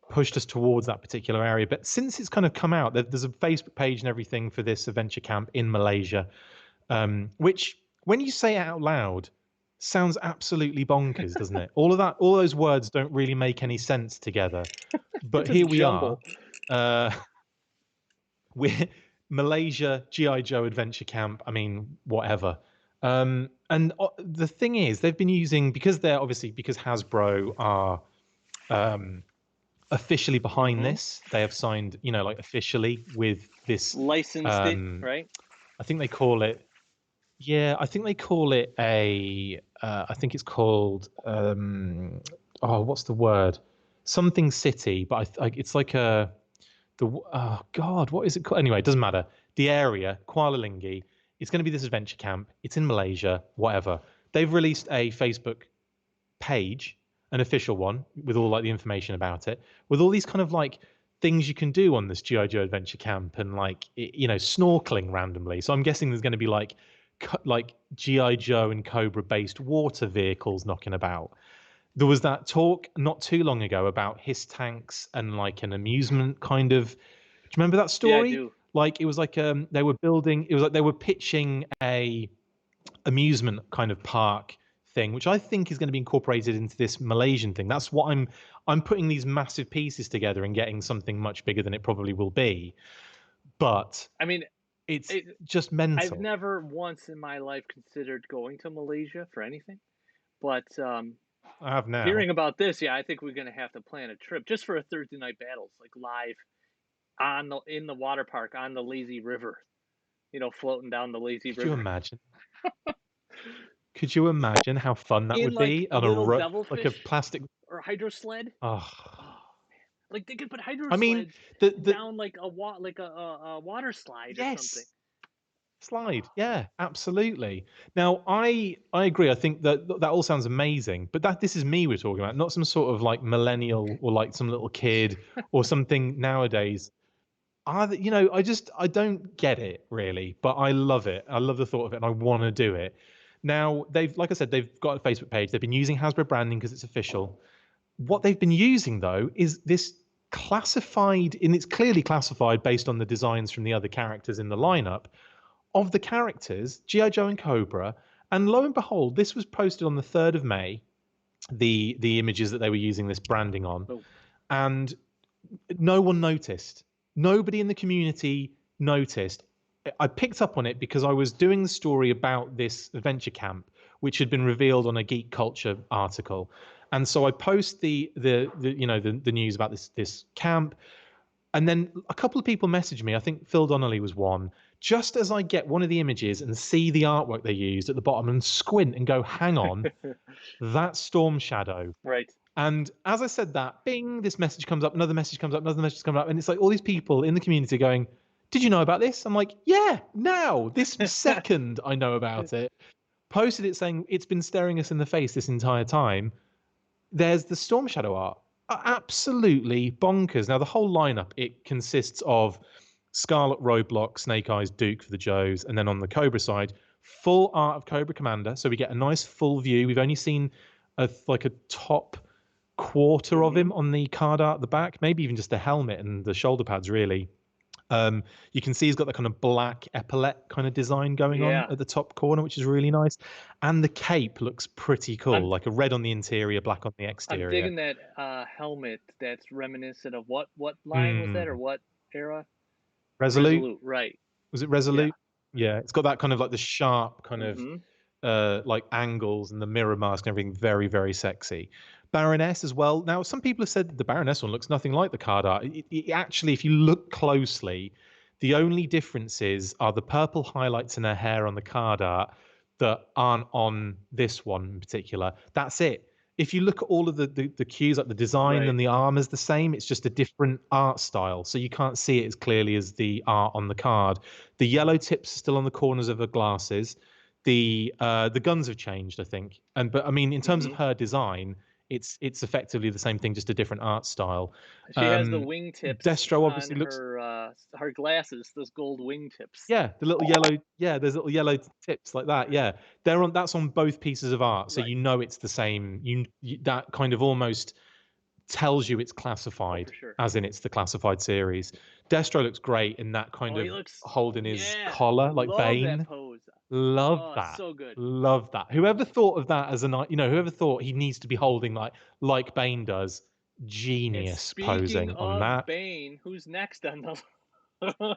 pushed us towards that particular area. But since it's kind of come out, there's a Facebook page and everything for this adventure camp in Malaysia, which when you say it out loud, sounds absolutely bonkers, doesn't it? All those words don't really make any sense together. But here we are. We're Malaysia G.I. Joe Adventure Camp. I mean, whatever. And the thing is, they've been using, because Hasbro are officially behind this. They have signed, officially with this licensed it, right? I think they call it. Yeah, I think they call it a. I think it's called. What's the word? Something City, but it's like a. What is it called? Anyway, it doesn't matter. The area, Kuala Lingi, it's going to be this adventure camp. It's in Malaysia, whatever. They've released a Facebook page, an official one, with all like the information about it, with all these kind of like things you can do on this G.I. Joe adventure camp, and like snorkeling randomly. So I'm guessing there's going to be like G.I. Joe and Cobra based water vehicles knocking about. There was that talk not too long ago about HISS tanks and like an amusement kind of. Do you remember that story? Yeah, I do. Like it was like they were building. It was like they were pitching a amusement kind of park thing, which I think is going to be incorporated into this Malaysian thing. That's what I'm putting these massive pieces together and getting something much bigger than it probably will be. But I mean, it's just mental. I've never once in my life considered going to Malaysia for anything, but I have now. Hearing about this, yeah, I think we're gonna have to plan a trip just for a Thursday night battles, like live in the water park on the lazy river. Floating down the lazy Could you river imagine? Could you imagine how fun that in would like be a on a little like a devilfish plastic? or hydro sled. Oh, Oh, like they could put hydro I mean, sleds the down like a water slide or something. yes, slide. Yeah, absolutely. Now, I agree. I think that that all sounds amazing, but this is me we're talking about, not some sort of like millennial or like some little kid or something nowadays. I don't get it really, but I love it. I love the thought of it, and I want to do it. Now, like I said, they've got a Facebook page. They've been using Hasbro branding because it's official. What they've been using though is this classified, and it's clearly classified based on the designs from the other characters in the lineup of the characters, G.I. Joe and Cobra. And lo and behold, this was posted on the 3rd of May, the images that they were using this branding on. Oh. And no one noticed. Nobody in the community noticed. I picked up on it because I was doing the story about this adventure camp, which had been revealed on a Geek Culture article. And so I post the news about this camp, and then a couple of people messaged me. I think Phil Donnelly was one. Just as I get one of the images and see the artwork they used at the bottom and squint and go, hang on, that's Storm Shadow. Right. And as I said that, bing, this message comes up, another message comes up, another message comes up. And it's like all these people in the community going, did you know about this? I'm like, yeah, now, this second I know about it. Posted it saying it's been staring us in the face this entire time. There's the Storm Shadow art. Absolutely bonkers. Now, the whole lineup, it consists of Scarlet, Roadblock, Snake Eyes, Duke for the Joes, and then on the Cobra side, full art of Cobra Commander. So we get a nice full view. We've only seen a top quarter of him on the card art at the back, maybe even just the helmet and the shoulder pads, really. You can see he's got that kind of black epaulette kind of design going on at the top corner, which is really nice. And the cape looks pretty cool, like a red on the interior, black on the exterior. I'm digging that helmet that's reminiscent of what line was that, or what era? Resolute, right. Was it Resolute? Yeah, it's got that kind of like the sharp kind of like angles and the mirror mask and everything, very, very sexy. Baroness as well. Now, some people have said the Baroness one looks nothing like the card art. It actually, if you look closely, the only differences are the purple highlights in her hair on the card art that aren't on this one in particular. That's it. If you look at all of the cues, like the design and the armor's the same, it's just a different art style. So you can't see it as clearly as the art on the card. The yellow tips are still on the corners of her glasses. The guns have changed, I think. But I mean, in terms of her design, it's effectively the same thing, just a different art style. She has the wingtips. Destro obviously on looks her glasses, those gold wingtips. Yeah, the little yellow. Yeah, there's little yellow tips like that. Yeah, that's on both pieces of art, so you know it's the same. That kind of almost tells you it's classified, as in it's the classified series. Destro looks great in that kind of holding his collar like Bane. That pose. Love that. So good. Love that. Whoever thought of that as whoever thought he needs to be holding like Bane does, genius posing on that. Bane, who's next on the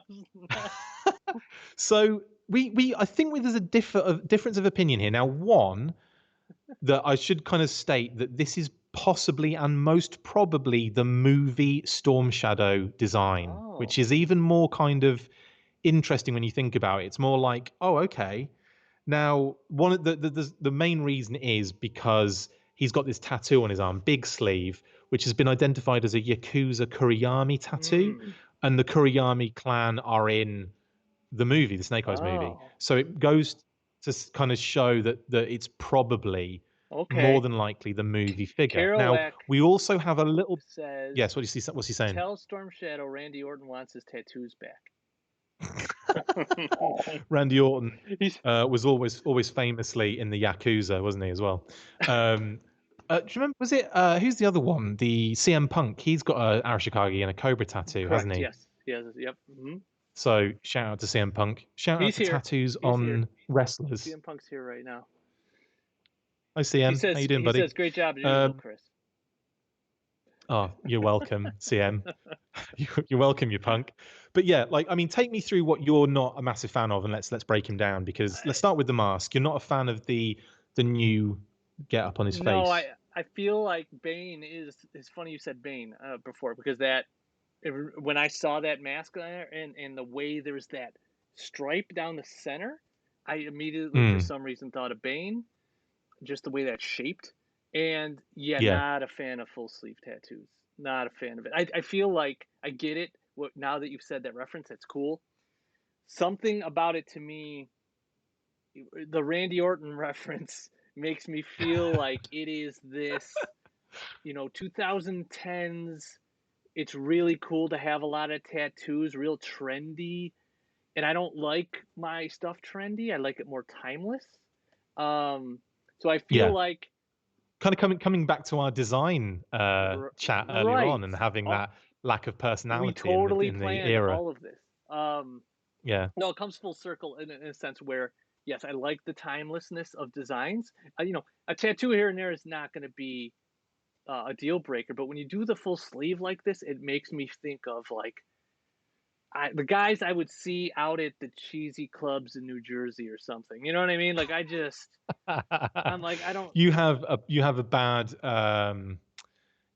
So I think there's a difference of opinion here. Now, one, that I should kind of state that this is possibly and most probably the movie Storm Shadow design, which is even more kind of interesting when you think about it. It's more like, oh, okay. Now, one of the main reason is because he's got this tattoo on his arm, big sleeve, which has been identified as a Yakuza Kuriyami tattoo, and the Kuriyami clan are in the movie, the Snake Eyes movie. So it goes to kind of show that it's probably more than likely the movie figure. Kerouac now, we also have a little. Says, yes, what's he saying? Tell Storm Shadow Randy Orton wants his tattoos back. Randy Orton was always famously in the Yakuza, wasn't he, as well? Do you remember, was it, who's the other one? The CM Punk. He's got a Arashikage and a Cobra tattoo, hasn't he? Yes. Yep. Mm-hmm. So shout out to CM Punk. Shout out to tattoos on wrestlers. CM Punk's here right now. Hi CM, how you doing, buddy? He says, great job, as usual, Chris. Oh, you're welcome, CM. You're welcome, you punk. But yeah, take me through what you're not a massive fan of, and let's break him down, because let's start with the mask. You're not a fan of the new get up on his face. No, I feel like Bane is. It's funny you said Bane before because when I saw that mask there and the way there's that stripe down the center, I immediately for Mm, some reason thought of Bane, just the way that's shaped. And yeah, yeah, not a fan of full sleeve tattoos. Not a fan of it. I feel like I get it. Now that you've said that reference, that's cool. Something about it to me, the Randy Orton reference makes me feel like it is this, 2010s. It's really cool to have a lot of tattoos, real trendy. And I don't like my stuff trendy. I like it more timeless. Um, so I feel yeah. like Kind of coming back to our design chat earlier on, right. and having Uh, that lack of we personality totally in the planned era. all of this. Um, Yeah, no, it comes full circle in a sense where yes, I like the timelessness of designs. A tattoo here and there is not going to be a deal breaker, but when you do the full sleeve like this, it makes me think of like the guys I would see out at the cheesy clubs in New Jersey or something. You know what I mean? Like I'm like I don't. you have a bad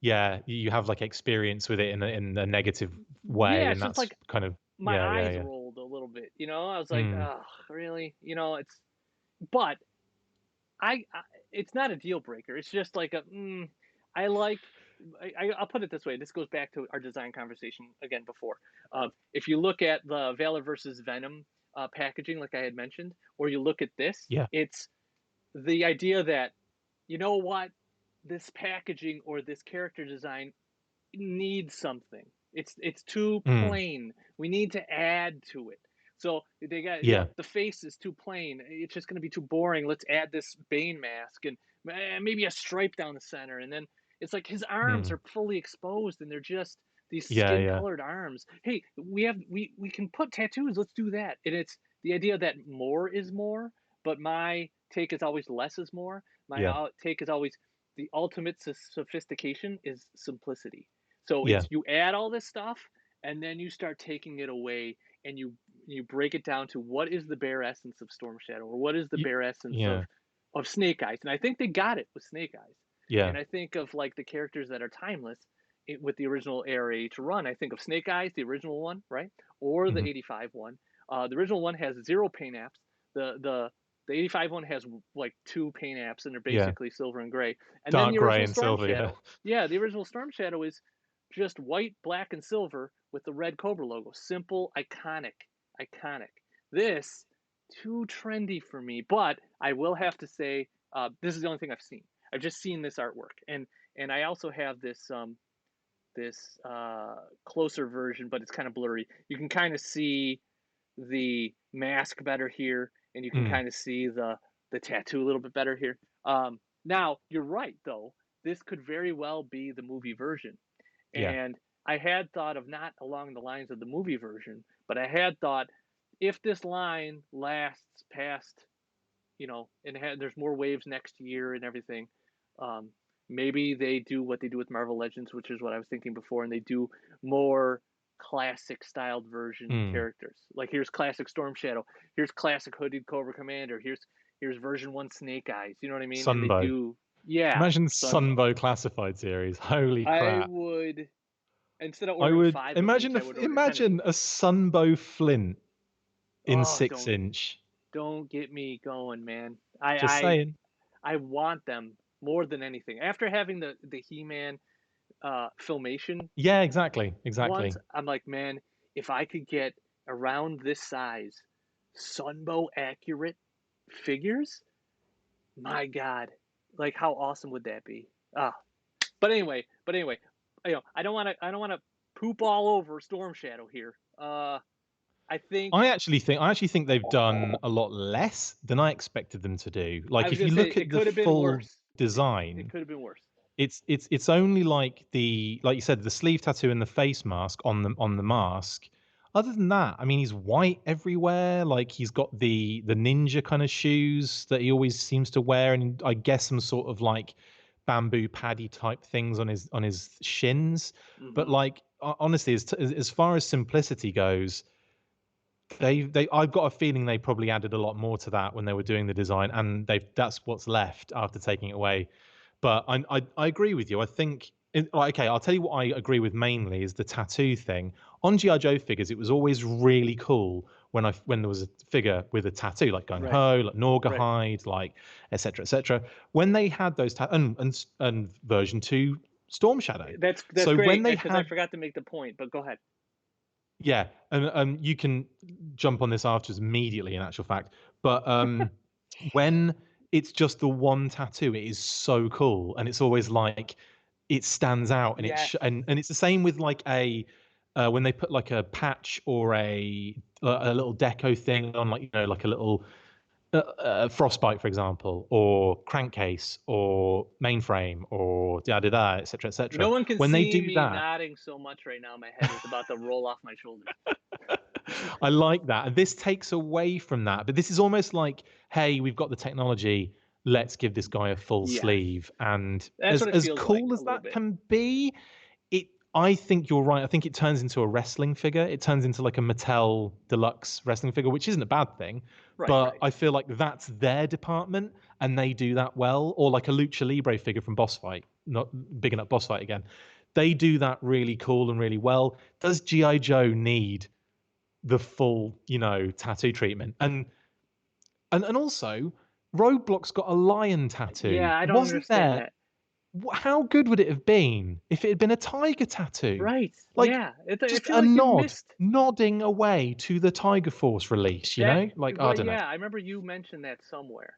yeah, you have like experience with it in a negative way, Yeah, it's and just that's like kind of my yeah, yeah, eyes yeah. rolled a little bit. I was like, Mm, oh, really? But I it's not a deal breaker. It's just like I like. I'll put it this way. This goes back to our design conversation again before. If you look at the Valor versus Venom packaging, like I had mentioned, or you look at this, yeah, it's the idea that you know what this packaging or this character design needs something. It's too mm, plain. We need to add to it. So they got yeah, the face is too plain. It's just going to be too boring. Let's add this Bane mask and maybe a stripe down the center, and then it's like his arms mm, are fully exposed, and they're just these yeah, skin yeah, colored arms. Hey, we can put tattoos. Let's do that. And it's the idea that more is more, but my take is always less is more. My yeah, take is always the ultimate sophistication is simplicity. So yeah, it's you add all this stuff and then you start taking it away and you break it down to what is the bare essence of Storm Shadow or what is the y- bare essence yeah, of Snake Eyes. And I think they got it with Snake Eyes. yeah. And I think of like the characters that are timeless with the original ARA to run. I think of Snake Eyes, the original one, right? Or the Hmm. 85 one. The original one has 0 paint apps. The 85 one has like 2 paint apps and they're Yeah. basically silver and gray. And then Dark the gray original and Storm silver. Yeah. Shadow, yeah, the original Storm Shadow is just white, black, and silver with the red Cobra logo. Simple, iconic, iconic. This too trendy for me, but I will have to say this is the only thing I've seen. I've just seen this artwork, and I also have this closer version, but it's kind of blurry. You can kind of see the mask better here, and you can Mm, kind of see the tattoo a little bit better here. Now you're right though. This could very well be the movie version, yeah. and I had thought of not along the lines of the movie version, but I had thought if this line lasts past, and there's more waves next year and everything, um, maybe they do what they do with Marvel Legends, which is what I was thinking before, and they do more classic styled version Mm. characters. Like here's classic Storm Shadow, here's classic Hooded Cobra Commander, here's version 1 Snake Eyes. You know what I mean? And they Sunbow. do, yeah, Imagine Sunbow. Sunbow classified series. Holy I crap. would, instead of I ordering would 5 of each, imagine I would order 10 of imagine each. a Sunbow Flint in Oh, 6 inch. don't get me going, man. I Just I saying. I want them more than anything. After having the He-Man filmation Yeah, exactly. Exactly. once, I'm like, man, if I could get around this size, Sunbow accurate figures, my God, like how awesome would that be? Ah, but anyway, I don't want to poop all over Storm Shadow here. I think I actually think they've done a lot less than I expected them to do. I Like was if gonna you say look it at the could have been full worse. It design, could have been worse. it's only like like you said, the sleeve tattoo and the face mask on the mask. Other than that, I mean, he's white everywhere. Like he's got the ninja kind of shoes that he always seems to wear, and I guess some sort of like bamboo paddy type things on his shins. But Hmm. like honestly, as far as simplicity goes, they I've got a feeling they probably added a lot more to that when they were doing the design, and that's what's left after taking it away. But I agree with you. I think okay, I'll tell you what I agree with mainly is the tattoo thing. On GI Joe figures, it was always really cool when there was a figure with a tattoo like Gung Ho, like Norgahide, like etc. etc. When they had those and version 2 Storm Shadow. That's so great, when they because I forgot to make the point, but go ahead. Yeah, and you can jump on this afterwards immediately. In actual fact, but when it's just the one tattoo, it is so cool, and it's always like it stands out, and Yes. and it's the same with like a when they put like a patch or a little deco thing on, like like a little Frostbite, for example, or Crankcase, or Mainframe, or da da da, etc. etc. No one can when see they do me that, nodding so much right now. My head is about to roll off my shoulders. I like that. And this takes away from that. But this is almost like, hey, we've got the technology. Let's give this guy a full sleeve. And That's what it as feels cool like, as a that little bit. can be, I think you're right. I think it turns into a wrestling figure. It turns into like a Mattel deluxe wrestling figure, which isn't a bad thing. But I feel like that's their department and they do that well. Or like a Lucha Libre figure from Boss Fight, not bigging up Boss Fight again. They do that really cool and really well. Does G.I. Joe need the full, tattoo treatment? And also, Roadblock's got a lion tattoo. Yeah, I don't Wasn't understand there? that. How good would it have been if it had been a tiger tattoo? Right. Like, yeah. I just feel a like you nod, missed. nodding away to the Tiger Force release, Like, I don't know. I remember you mentioned that somewhere.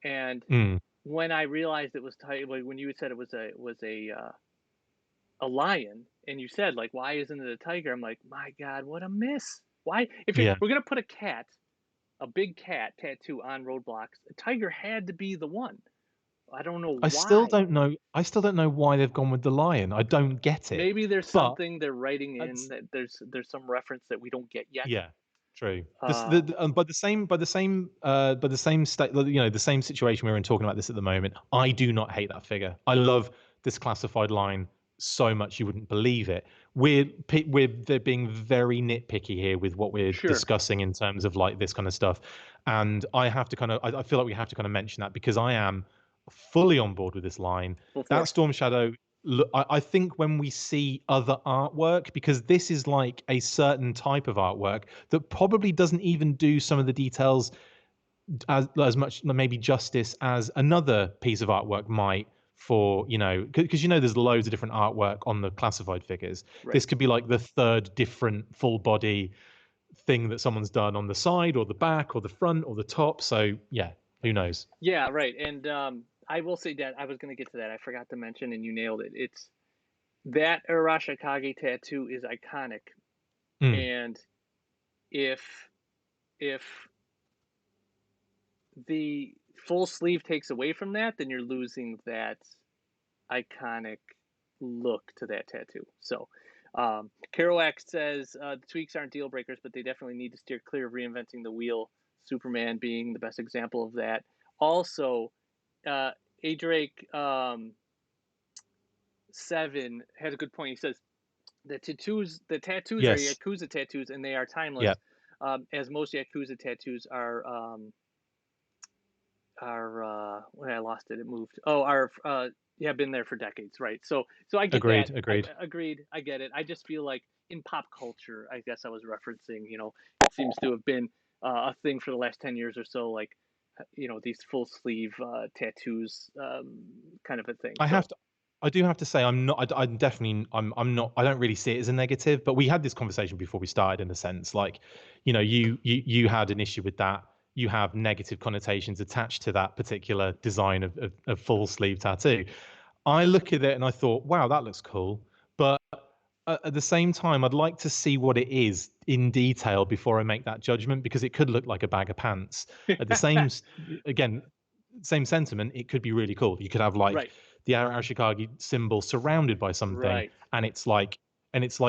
And Mm. when I realized it was like when you said it was a lion, and you said like, why isn't it a tiger? I'm like, my God, what a miss! Why, if Yeah. we're gonna put a big cat tattoo on Roadblocks, a tiger had to be the one. I don't know why. I still don't know why they've gone with the lion. I don't get it. Maybe there's But something they're writing in that there's some reference that we don't get yet. Yeah, true. By the same state, the same situation we were in talking about this at the moment. I do not hate that figure. I love this classified line so much you wouldn't believe it. They're being very nitpicky here with what we're discussing in terms of like this kind of stuff, and I have to I feel like we have to kind of mention that because I am fully on board with this line. That Storm Shadow. Look, I think when we see other artwork, because this is like a certain type of artwork that probably doesn't even do some of the details as much maybe justice as another piece of artwork might, for because there's loads of different artwork on the classified figures. This could be like the third different full body thing that someone's done on the side or the back or the front or the top. So yeah, who knows? Yeah, right. And I will say that I was going to get to that. I forgot to mention, and you nailed it. It's that Arashikage tattoo is iconic, and if the full sleeve takes away from that, then you're losing that iconic look to that tattoo. So Kerouac says the tweaks aren't deal breakers, but they definitely need to steer clear of reinventing the wheel, Superman being the best example of that. Also, A Drake 7 has a good point. He says the tattoos are Yakuza tattoos, and they are timeless. As most Yakuza tattoos are I lost it. It moved. Been there for decades, right? So I get that. Agreed. I get it. I just feel like in pop culture, I guess I was referencing, it seems to have been a thing for the last 10 years or so, like, these full sleeve tattoos, kind of a thing. I do have to say, I'm not. I don't really see it as a negative. But we had this conversation before we started, in a sense, like, you had an issue with that. You have negative connotations attached to that particular design of full sleeve tattoo. I look at it and I thought, wow, that looks cool. But at the same time, I'd like to see what it is in detail before I make that judgment, because it could look like a bag of pants. At the same sentiment, it could be really cool. You could have like the Arashikage symbol surrounded by something, and it's like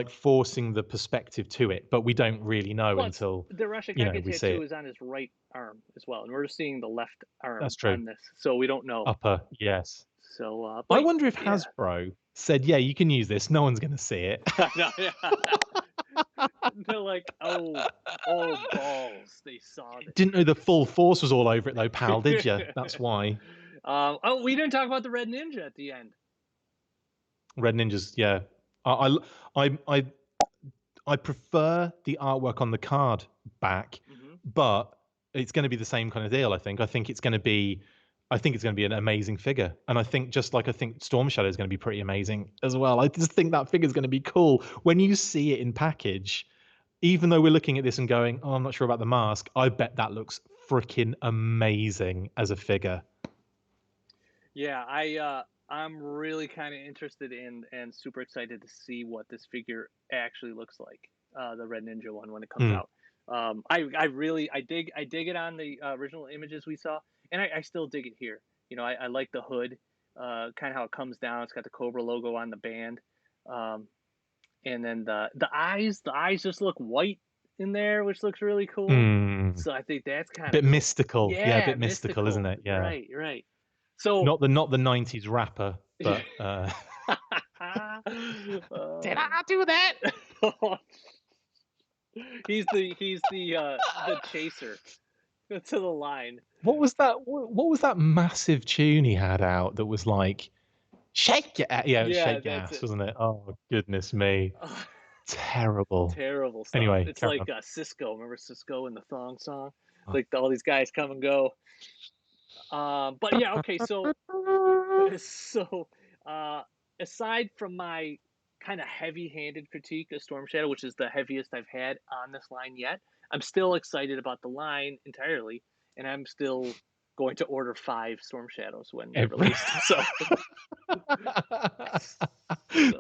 forcing the perspective to it, but we don't really know until the Arashikage tattoo is on his right arm as well, and we're seeing the left arm on this, so we don't know. Upper, yes. So I wonder if Hasbro said, "Yeah, you can use this. No one's going to see it." They're like, oh balls! They saw this. Didn't know the full force was all over it though, pal. Did you? That's why. Oh, we didn't talk about the Red Ninja at the end. Red Ninjas, yeah. I I I I prefer the artwork on the card back, but it's going to be the same kind of deal. I think. I think it's going to be. I think it's going to be an amazing figure, and I think just like I think Storm Shadow is going to be pretty amazing as well. I just think that figure is going to be cool when you see it in package. Even though we're looking at this and going, "Oh, I'm not sure about the mask," I bet that looks freaking amazing as a figure. Yeah, I'm really kind of interested in and super excited to see what this figure actually looks like. The Red Ninja one when it comes out. I really I dig it on the original images we saw, and I still dig it here. You know, I like the hood, kind of how it comes down. It's got the Cobra logo on the band, and then the eyes just look white in there, which looks really cool. So I think that's kind of Bit cool. mystical, yeah, a Yeah, bit mystical, isn't it? Yeah, Right, right. So not the '90s rapper, but did I do that? he's the chaser to the line. What was that? What was that massive tune he had out that was like, "Shake your ass"? Yeah, it was Yeah, "Shake Your that's Ass," it. wasn't it? Oh goodness me, terrible. Terrible stuff. Anyway, It's carry like on. Cisco. Remember Cisco in the Thong song? Oh. Like all these guys come and go. But yeah, okay. So aside from my kind of heavy-handed critique of Storm Shadow, which is the heaviest I've had on this line yet, I'm still excited about the line entirely, and I'm still going to order 5 Storm Shadows when they're released. So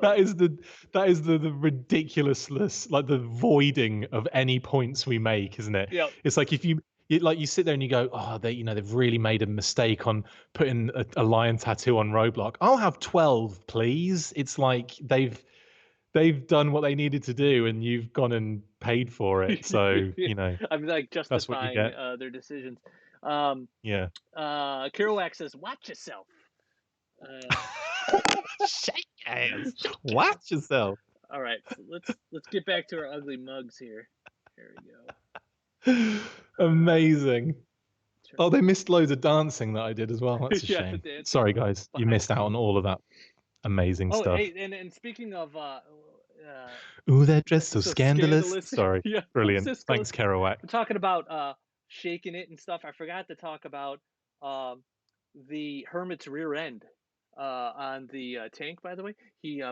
that is the ridiculousness, like the voiding of any points we make, isn't it? Yep. It's like if you sit there and you go, oh, they've really made a mistake on putting a lion tattoo on Roblox. I'll have 12, please. It's like they've done what they needed to do, and you've gone and paid for it. So I'm like that's what you justifying get. their decisions. Yeah. Kerouac says, "Watch yourself." Shake hands. Watch yourself. All right, so let's get back to our ugly mugs here. Here we go. Amazing. Oh, they missed loads of dancing that I did as well. That's a shame. Sorry, guys. You missed out on all of that amazing stuff. Hey, and speaking of ooh, they're dressed so scandalous. Sorry. Yeah, Brilliant. Thanks, Kerouac. We're talking about shaking it and stuff. I forgot to talk about the Hermit's rear end on the tank, by the way. He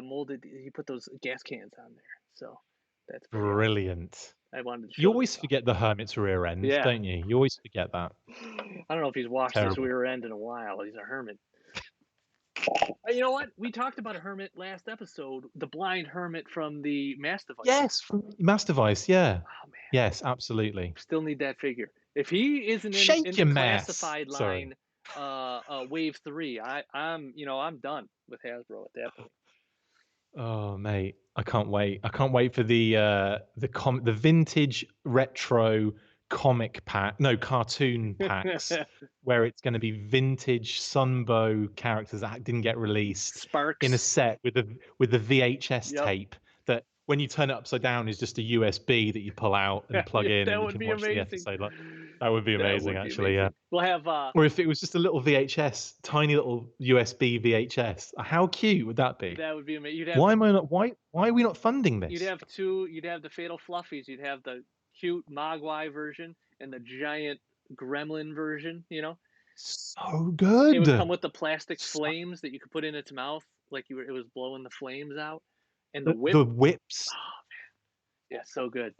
put those gas cans on there. So that's brilliant. Awesome. I wanted to you always forget the Hermit's rear end, don't you? You always forget that. I don't know if he's washed his rear end in a while. He's a hermit. You know what? We talked about a hermit last episode, the blind hermit from the Mastivice. Yes, from Mastivice, yeah. Oh, man. Yes, absolutely. Still need that figure. If he isn't in the classified line, Wave 3, I'm done with Hasbro at that point. Oh mate, I can't wait. I can't wait for the vintage retro comic cartoon packs where it's going to be vintage Sunbow characters that didn't get released Sparks in a set with the VHS tape that when you turn it upside down is just a USB that you pull out and plug in and you can watch the episode. That would be amazing, actually. Yeah. We'll have or if it was just a little VHS, tiny little USB VHS. How cute would that be? That would be amazing. Why are we not funding this? You'd have the Fatal Fluffies. You'd have the cute Mogwai version and the giant Gremlin version. So good. It would come with the plastic flames that you could put in its mouth, like it was blowing the flames out, and the whip. The whips. Oh man, yeah, so good.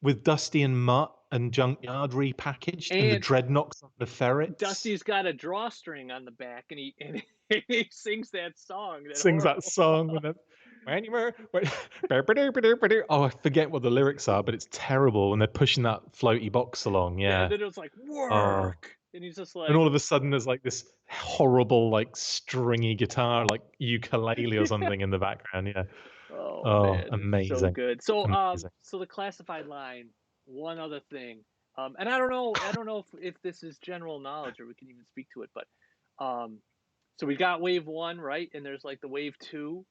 With Dusty and Mutt and Junkyard repackaged, and the Dreadnoks on the ferrets. Dusty's got a drawstring on the back, and he sings that song. That song. Oh, I forget what the lyrics are, but it's terrible. And they're pushing that floaty box along. Yeah. And then it's like work, and he's just like. And all of a sudden, there's like this horrible, like stringy guitar, like ukulele or something in the background. Yeah. Oh man, amazing! So good. So so the classified line. One other thing, and I don't know if this is general knowledge or we can even speak to it, but so we got Wave 1, right? And there's like the Wave 2,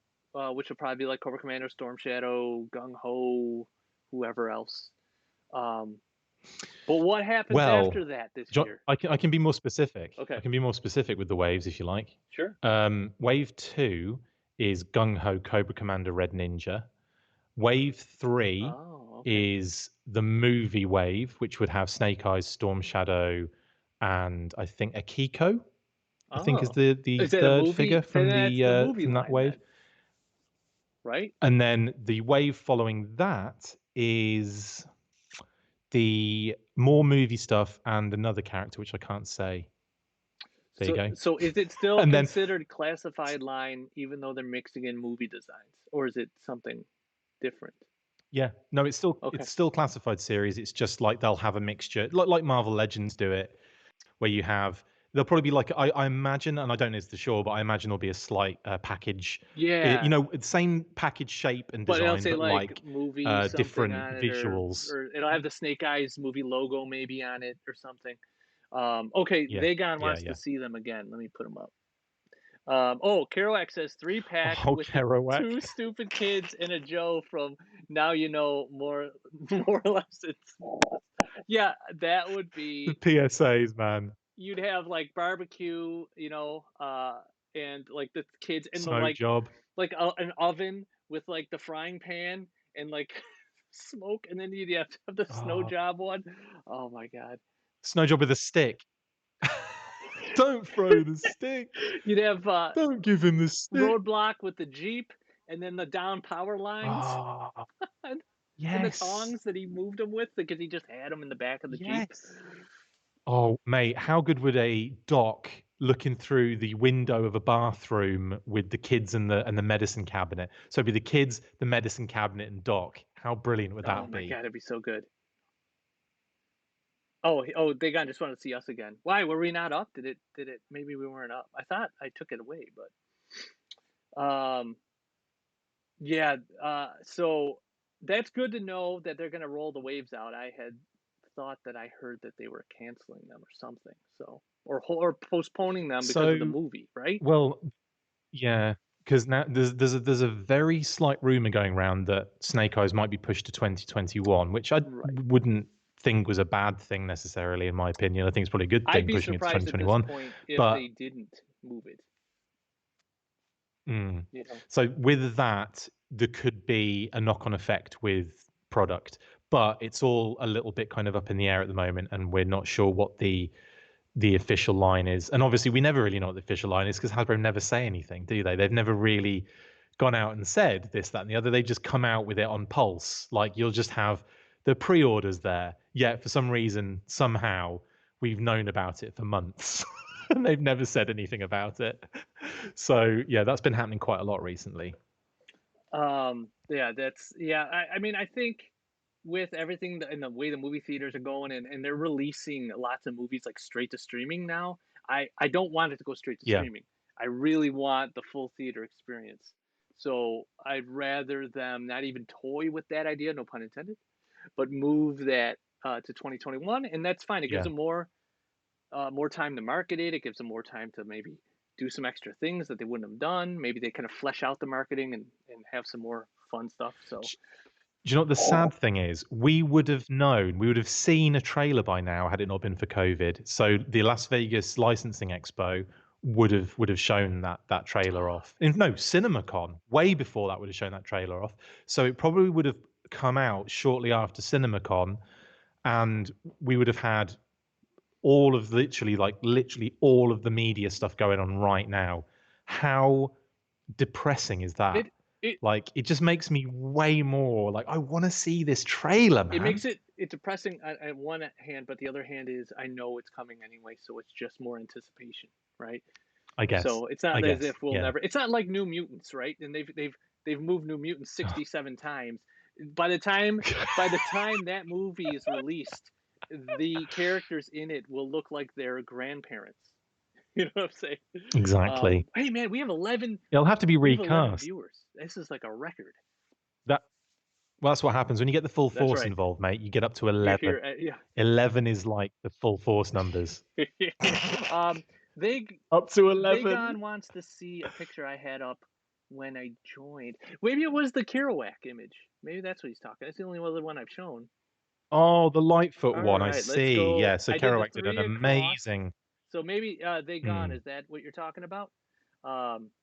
which would probably be like Cobra Commander, Storm Shadow, Gung Ho, whoever else. But what happens Well, after that this John, year? I can be more specific. Okay. I can be more specific with the waves if you like. Sure. Wave 2 is Gung Ho Cobra Commander Red Ninja. Wave 3 Oh, okay. is the movie wave, which would have Snake Eyes, Storm Shadow, and I think Akiko. I think is Oh. the Is that a third movie? figure Then that's the movie from that line wave. then, right? And then the wave following that is the more movie stuff and another character which I can't say. There you go. So is it still And then considered classified line even though they're mixing in movie designs, or is it something different? yeah, no, Okay. it's still classified series. It's just like they'll have a mixture, like Marvel Legends do it, where you have there'll probably be like I imagine, and I don't know for sure, but I imagine there'll be a slight package. Yeah. You know, the same package shape and But it'll design, say but like like movie something different on it, visuals. or it'll have the Snake Eyes movie logo maybe on it or something. Okay, Yeah, Vagon yeah, wants yeah. to see them again. Let me put them up. Kerouac says 3-pack Oh, with the Kerouac. 2 stupid kids and a Joe from Now You Know more or less. It's yeah, that would The be. PSAs, man. You'd have like barbecue, and like the kids and the Snow job. like an oven with like the frying pan and like smoke, and then you'd have to have the snow Oh, job one. Oh my god. snow job with a stick. Don't throw the stick. You'd have Don't give him the stick. Roadblock with the Jeep and then the down power lines Oh, and the yes. tongs that he moved them with because he just had them in the back of the Jeep. Yes. Oh, mate, how good would a doc looking through the window of a bathroom with the kids and the medicine cabinet? So it'd be the kids, the medicine cabinet, and doc. How brilliant would Oh that my be? god, it'd be so good. Dagon just wanted to see us again. Why were we not up? Did it? Maybe we weren't up. I thought I took it away, but yeah. So that's good to know that they're gonna roll the waves out. I had thought that I heard that they were canceling them or something. So or postponing them because of the So, movie, right? well, yeah, because now there's a very slight rumor going around that Snake Eyes might be pushed to 2021, which I Right. wouldn't think was a bad thing necessarily, in my opinion. I think it's probably a good I'd thing be pushing it to surprised at this 2021. point if But they didn't move it. mm, You know. so with that, there could be a knock-on effect with product, but it's all a little bit kind of up in the air at the moment, and we're not sure what the official line is. And obviously, we never really know what the official line is because Hasbro never say anything, do they? They've never really gone out and said this, that, and the other. They just come out with it on pulse. Like you'll just have the pre-orders there. Yet for some reason, somehow, we've known about it for months. And they've never said anything about it. So yeah, that's been happening quite a lot recently. Yeah, I mean, I think with everything and the way the movie theaters are going and they're releasing lots of movies like straight to streaming now, I don't want it to go straight to Yeah. streaming. I really want the full theater experience. So I'd rather them not even toy with that idea, no pun intended, but move that to 2021, and that's fine. It gives Yeah. them more time to market it. It gives them more time to maybe do some extra things that they wouldn't have done. Maybe they kind of flesh out the marketing and have some more fun stuff. So Do you know what the sad thing is? We would have known, we would have seen a trailer by now had it not been for COVID. So the Las Vegas Licensing Expo would have shown that trailer off. No, CinemaCon, way before that would have shown that trailer off. So it probably would have come out shortly after CinemaCon, and we would have had all of literally all of the media stuff going on right now. How depressing is that? Like it just makes me way more like I want to see this trailer, man. It makes it depressing at one hand, but the other hand is I know it's coming anyway, so it's just more anticipation, right? I guess. So it's not as if we'll never. It's not like New Mutants, right? And they've moved New Mutants 67 times. By the time that movie is released, the characters in it will look like their grandparents. You know what I'm saying? Exactly. Hey man, we have 11. It'll have to be we have 11 recast. viewers. This is like a record. Well, that's what happens when you get the full force right. involved, mate. You get up to 11. Yeah. 11 is like the full force numbers. Up to 11. Vagon wants to see a picture I had up when I joined. Maybe it was the Kerouac image. Maybe that's what he's talking. That's the only other one I've shown. Oh, the Lightfoot All one. I right, let's see. go. Yeah. So I did the Kerouac did an 3 across. amazing. So maybe They Gone, Mm, is that what you're talking about?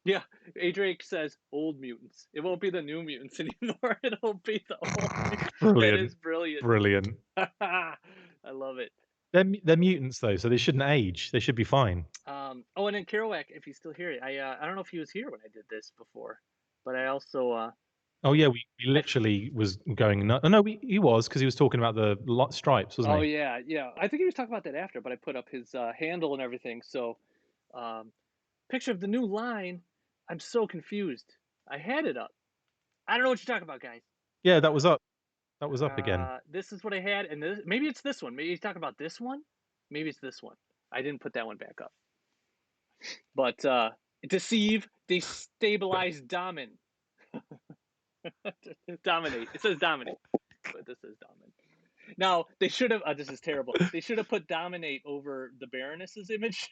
Yeah, A Drake says old mutants. It won't be the new mutants anymore. It'll be the old mutants. That brilliant. is brilliant. Brilliant. I love it. They're mutants though, so they shouldn't age. They should be fine. Oh, and then Kerouac, if he's still here, I don't know if he was here when I did this before, but I also Oh yeah, we I literally was going. No, no, he was because he was talking about the lot stripes, wasn't oh he? yeah, yeah. I think he was talking about that after, but I put up his handle and everything. So, um, picture of the new line. I'm so confused. I had it up. I don't know what you're talking about, guys. Yeah, that was up. That was up again. This is what I had, and maybe it's this one. Maybe he's talking about this one. Maybe it's this one. I didn't put that one back up. But deceive, destabilize, dominate. Dominate. It says dominate, but this says dominate. Now they should have. This is terrible. They should have put dominate over the Baroness's image.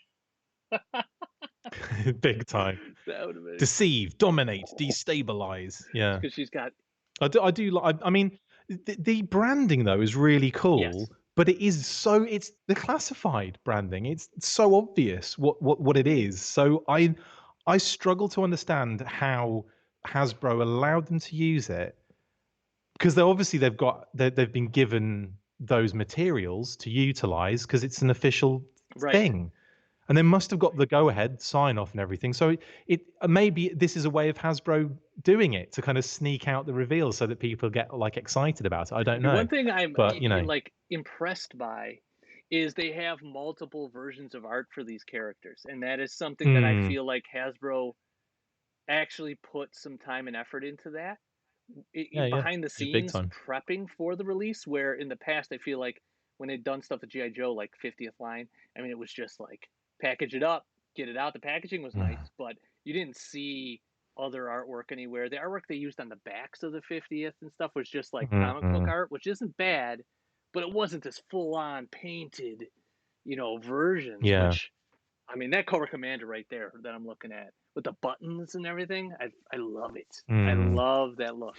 Big time. That would have been Deceive, dominate, destabilize. Yeah. because she's got I do like. I mean, the branding though is really cool, yes. but it is so. It's the classified branding. It's so obvious what it is. So I struggle to understand how Hasbro allowed them to use it because they've been given those materials to utilize because it's an official Right. thing. And they must have got the go-ahead sign off and everything. So it maybe this is a way of Hasbro doing it to kind of sneak out the reveal so that people get like excited about it. I don't know, One thing I'm but you know, like impressed by is they have multiple versions of art for these characters, and that is something that I mm, feel like Hasbro actually put some time and effort into that yeah, yeah, behind the yeah, big scenes time. prepping for the release. Where in the past, I feel like when they'd done stuff with GI Joe, like 50th line, I mean, it was just like package it up, get it out. The packaging was nice, Mm, but you didn't see other artwork anywhere. The artwork they used on the backs of the 50th and stuff was just like comic book mm. art, which isn't bad, but it wasn't this full on painted, versions. Yeah. Which I mean, that Cobra Commander right there that I'm looking at with the buttons and everything, I love it. I Mm. love that look.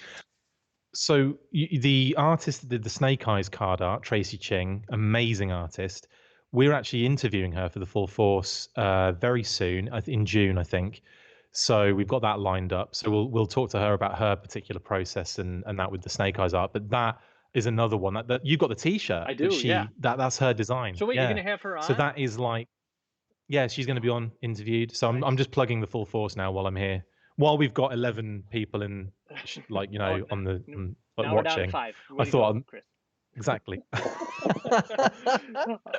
So the artist that did the Snake Eyes card art, Tracy Ching, amazing artist. We're actually interviewing her for the Full Force very soon, in June, I think. So we've got that lined up. So we'll talk to her about her particular process and that with the Snake Eyes art. But that is another one that you've got the T-shirt I that do, yeah. that's her design. So wait, you're Yeah. gonna have her So on? that is like, yeah, she's going to be on interviewed. So I'm Nice. just plugging the Full Force now while I'm here. While we've got 11 people in, like Oh, on the like now we're down to watching. 5. I Way to thought go, Chris. exactly.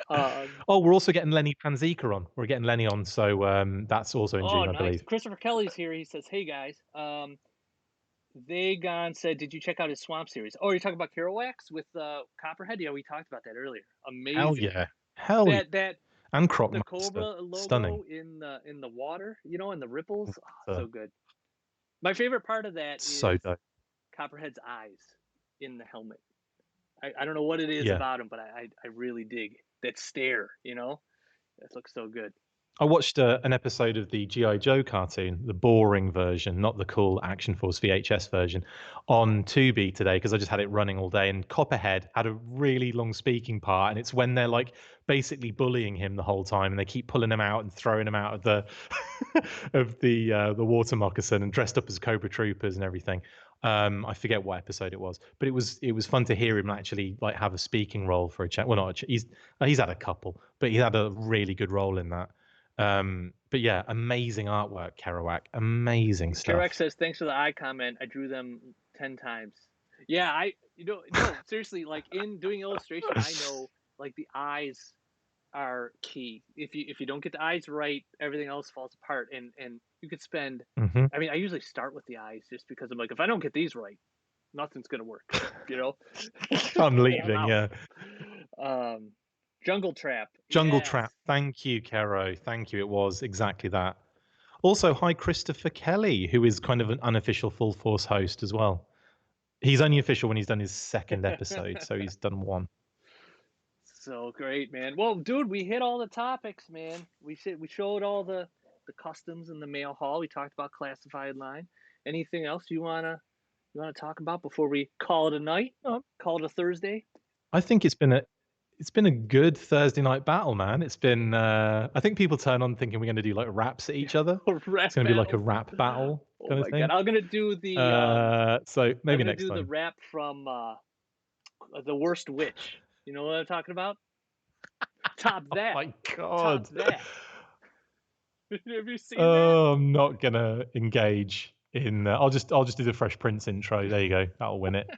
Um, Oh, we're also getting Lenny Panzica on. We're getting Lenny on, so that's also in oh, June, I nice. believe. Christopher Kelly's here. He says, "Hey guys, Vagon said, did you check out his Swamp series? Oh, you're talking about Kerouac with Copperhead? Yeah, we talked about that earlier. Hell Amazing. yeah, hell yeah. That And Crop the Master, Cobra logo stunning. in the water, in the ripples. Oh, So, so good. My favorite part of that so is dope. Copperhead's eyes in the helmet. I don't know what it is Yeah. about him, but I really dig that stare. That looks so good. I watched an episode of the G.I. Joe cartoon, the boring version, not the cool Action Force VHS version, on Tubi today because I just had it running all day. And Copperhead had a really long speaking part, and it's when they're like basically bullying him the whole time, and they keep pulling him out and throwing him out of the of the water moccasin and dressed up as Cobra Troopers and everything. I forget what episode it was, but it was fun to hear him actually like have a speaking role for a chat. Well, not he's had a couple, but he had a really good role in that. But yeah, amazing artwork, Kerouac. Amazing stuff. Kerouac says, thanks for the eye comment. I drew them 10 times. Yeah, no, seriously, like in doing illustration, I know like the eyes are key. If you don't get the eyes right, everything else falls apart. And you could spend, Mhm. I mean, I usually start with the eyes just because I'm like, if I don't get these right, nothing's going to work, I'm leaving, yeah. Jungle Trap. Jungle Yes. Trap. Thank you, Kero. Thank you. It was exactly that. Also, hi, Christopher Kelly, who is kind of an unofficial Full Force host as well. He's only official when he's done his second episode, so he's done one. So great, man. Well, dude, we hit all the topics, man. We showed all the customs in the mail hall. We talked about classified line. Anything else you wanna talk about before we call it a night? Oh. Call it a Thursday? I think it's been a good Thursday night battle, man. It's been I think people turn on thinking we're going to do like raps at each other. Rap It's going to be like a battle. rap battle Oh kind of my thing. god! I'm gonna do the So I'm maybe gonna next do the time. rap from The Worst Witch. You know what I'm talking about? Top that. My Top God. that. Have you seen that? Oh, I'm not gonna engage in. I'll just do the Fresh Prince intro. There you go. That'll win it.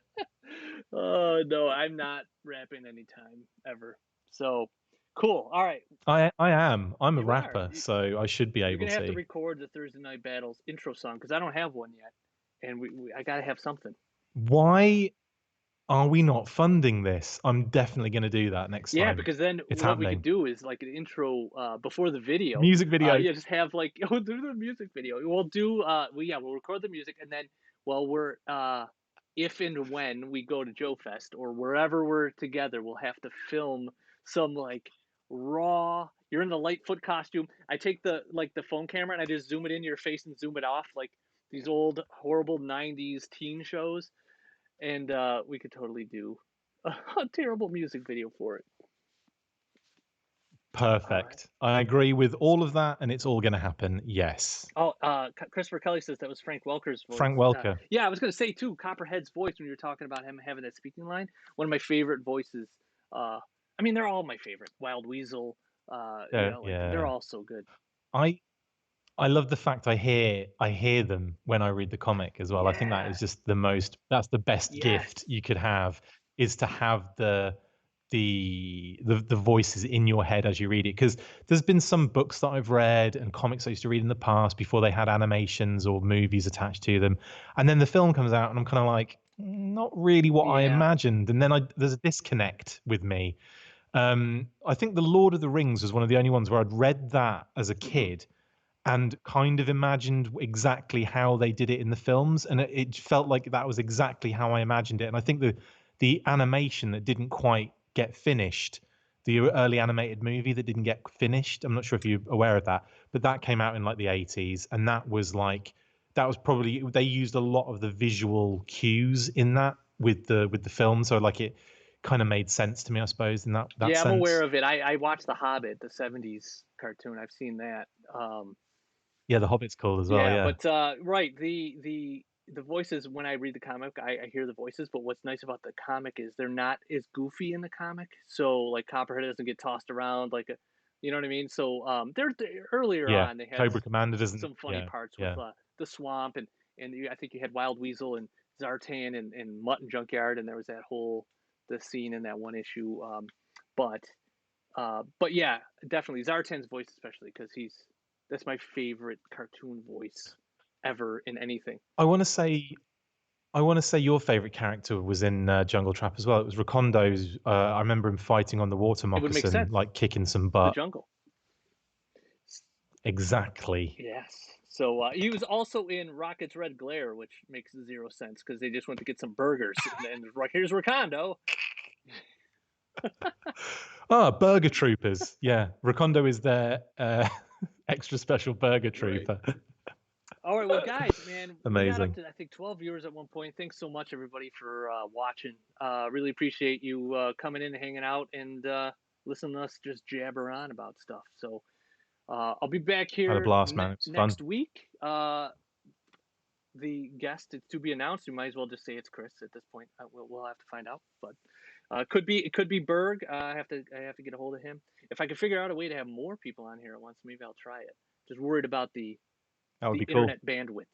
Oh no, I'm not rapping anytime ever. So cool. All right, I am. I'm a you are. rapper, so I should be You're able gonna have to to. record the Thursday Night Battles intro song because I don't have one yet, and I gotta have something. Why are we not funding this? I'm definitely gonna do that next Yeah, time. because then It's what we could happening. do is like an intro before the video. Music video. Yeah, just have like we'll do the music video. We'll do we'll record the music and then we're if and when we go to Joe Fest or wherever we're together, we'll have to film some like raw. You're in the Lightfoot costume. I take the phone camera and I just zoom it into your face and zoom it off like these old horrible '90s teen shows, and we could totally do a terrible music video for it. Perfect. I agree with all of that, and it's all gonna happen. Yes. Oh, Christopher Kelly says that was Frank Welker's voice. Frank Welker. Yeah, I was gonna say too, Copperhead's voice when you were talking about him having that speaking line. One of my favorite voices. I mean, they're all my favorite. Wild Weasel. They're all so good. I love the fact I hear them when I read the comic as well. I think that Yeah. is just that's the best Yes. gift you could have, is to have the voices in your head as you read it. Because there's been some books that I've read and comics I used to read in the past before they had animations or movies attached to them, and then the film comes out and I'm kind of like, not really what I Yeah. imagined, and then there's a disconnect with me. I think The Lord of the Rings was one of the only ones where I'd read that as a kid and kind of imagined exactly how they did it in the films, and it felt like that was exactly how I imagined it. And I think the animation that didn't quite get finished, the early animated movie that didn't get finished, I'm not sure if you're aware of that, but that came out in like the 80s, and that was probably, they used a lot of the visual cues in that with the film, so like it kind of made sense to me, I suppose, in that Yeah, sense. I'm aware of it. I watched The Hobbit, the '70s cartoon. I've seen that. Yeah, The Hobbit's cool as well. Yeah. But right, the voices when I read the comic, I hear the voices. But what's nice about the comic is they're not as goofy in the comic. So like Copperhead doesn't get tossed around like a, you know what I mean. So they're earlier Yeah, on they had Cobra Commander doesn't. some funny parts with the swamp and I think you had Wild Weasel and Zartan and Mutton Junkyard, and there was that whole the scene in that one issue. But yeah, definitely Zartan's voice especially because that's my favorite cartoon voice ever in anything. I want to say your favorite character was in Jungle Trap as well. It was Rakondo's. I remember him fighting on the water It would make moccasin, sense. like kicking some The butt. jungle. Exactly. Yes. So he was also in Rocket's Red Glare, which makes zero sense because they just went to get some burgers and here's Rakondo. Burger Troopers. Yeah, Rakondo is their extra special burger trooper. Right. All right, well, guys, man, amazing. We got up to I think 12 viewers at one point. Thanks so much, everybody, for watching. Really appreciate you coming in and hanging out and listening to us just jabber on about stuff. So I'll be back here Had a blast, man. It's next fun. week. The guest is to be announced. We might as well just say it's Chris at this point. We'll have to find out, but it could be Berg. I have to get a hold of him. If I can figure out a way to have more people on here at once, maybe I'll try it. Just worried about the That would be cool. internet bandwidth.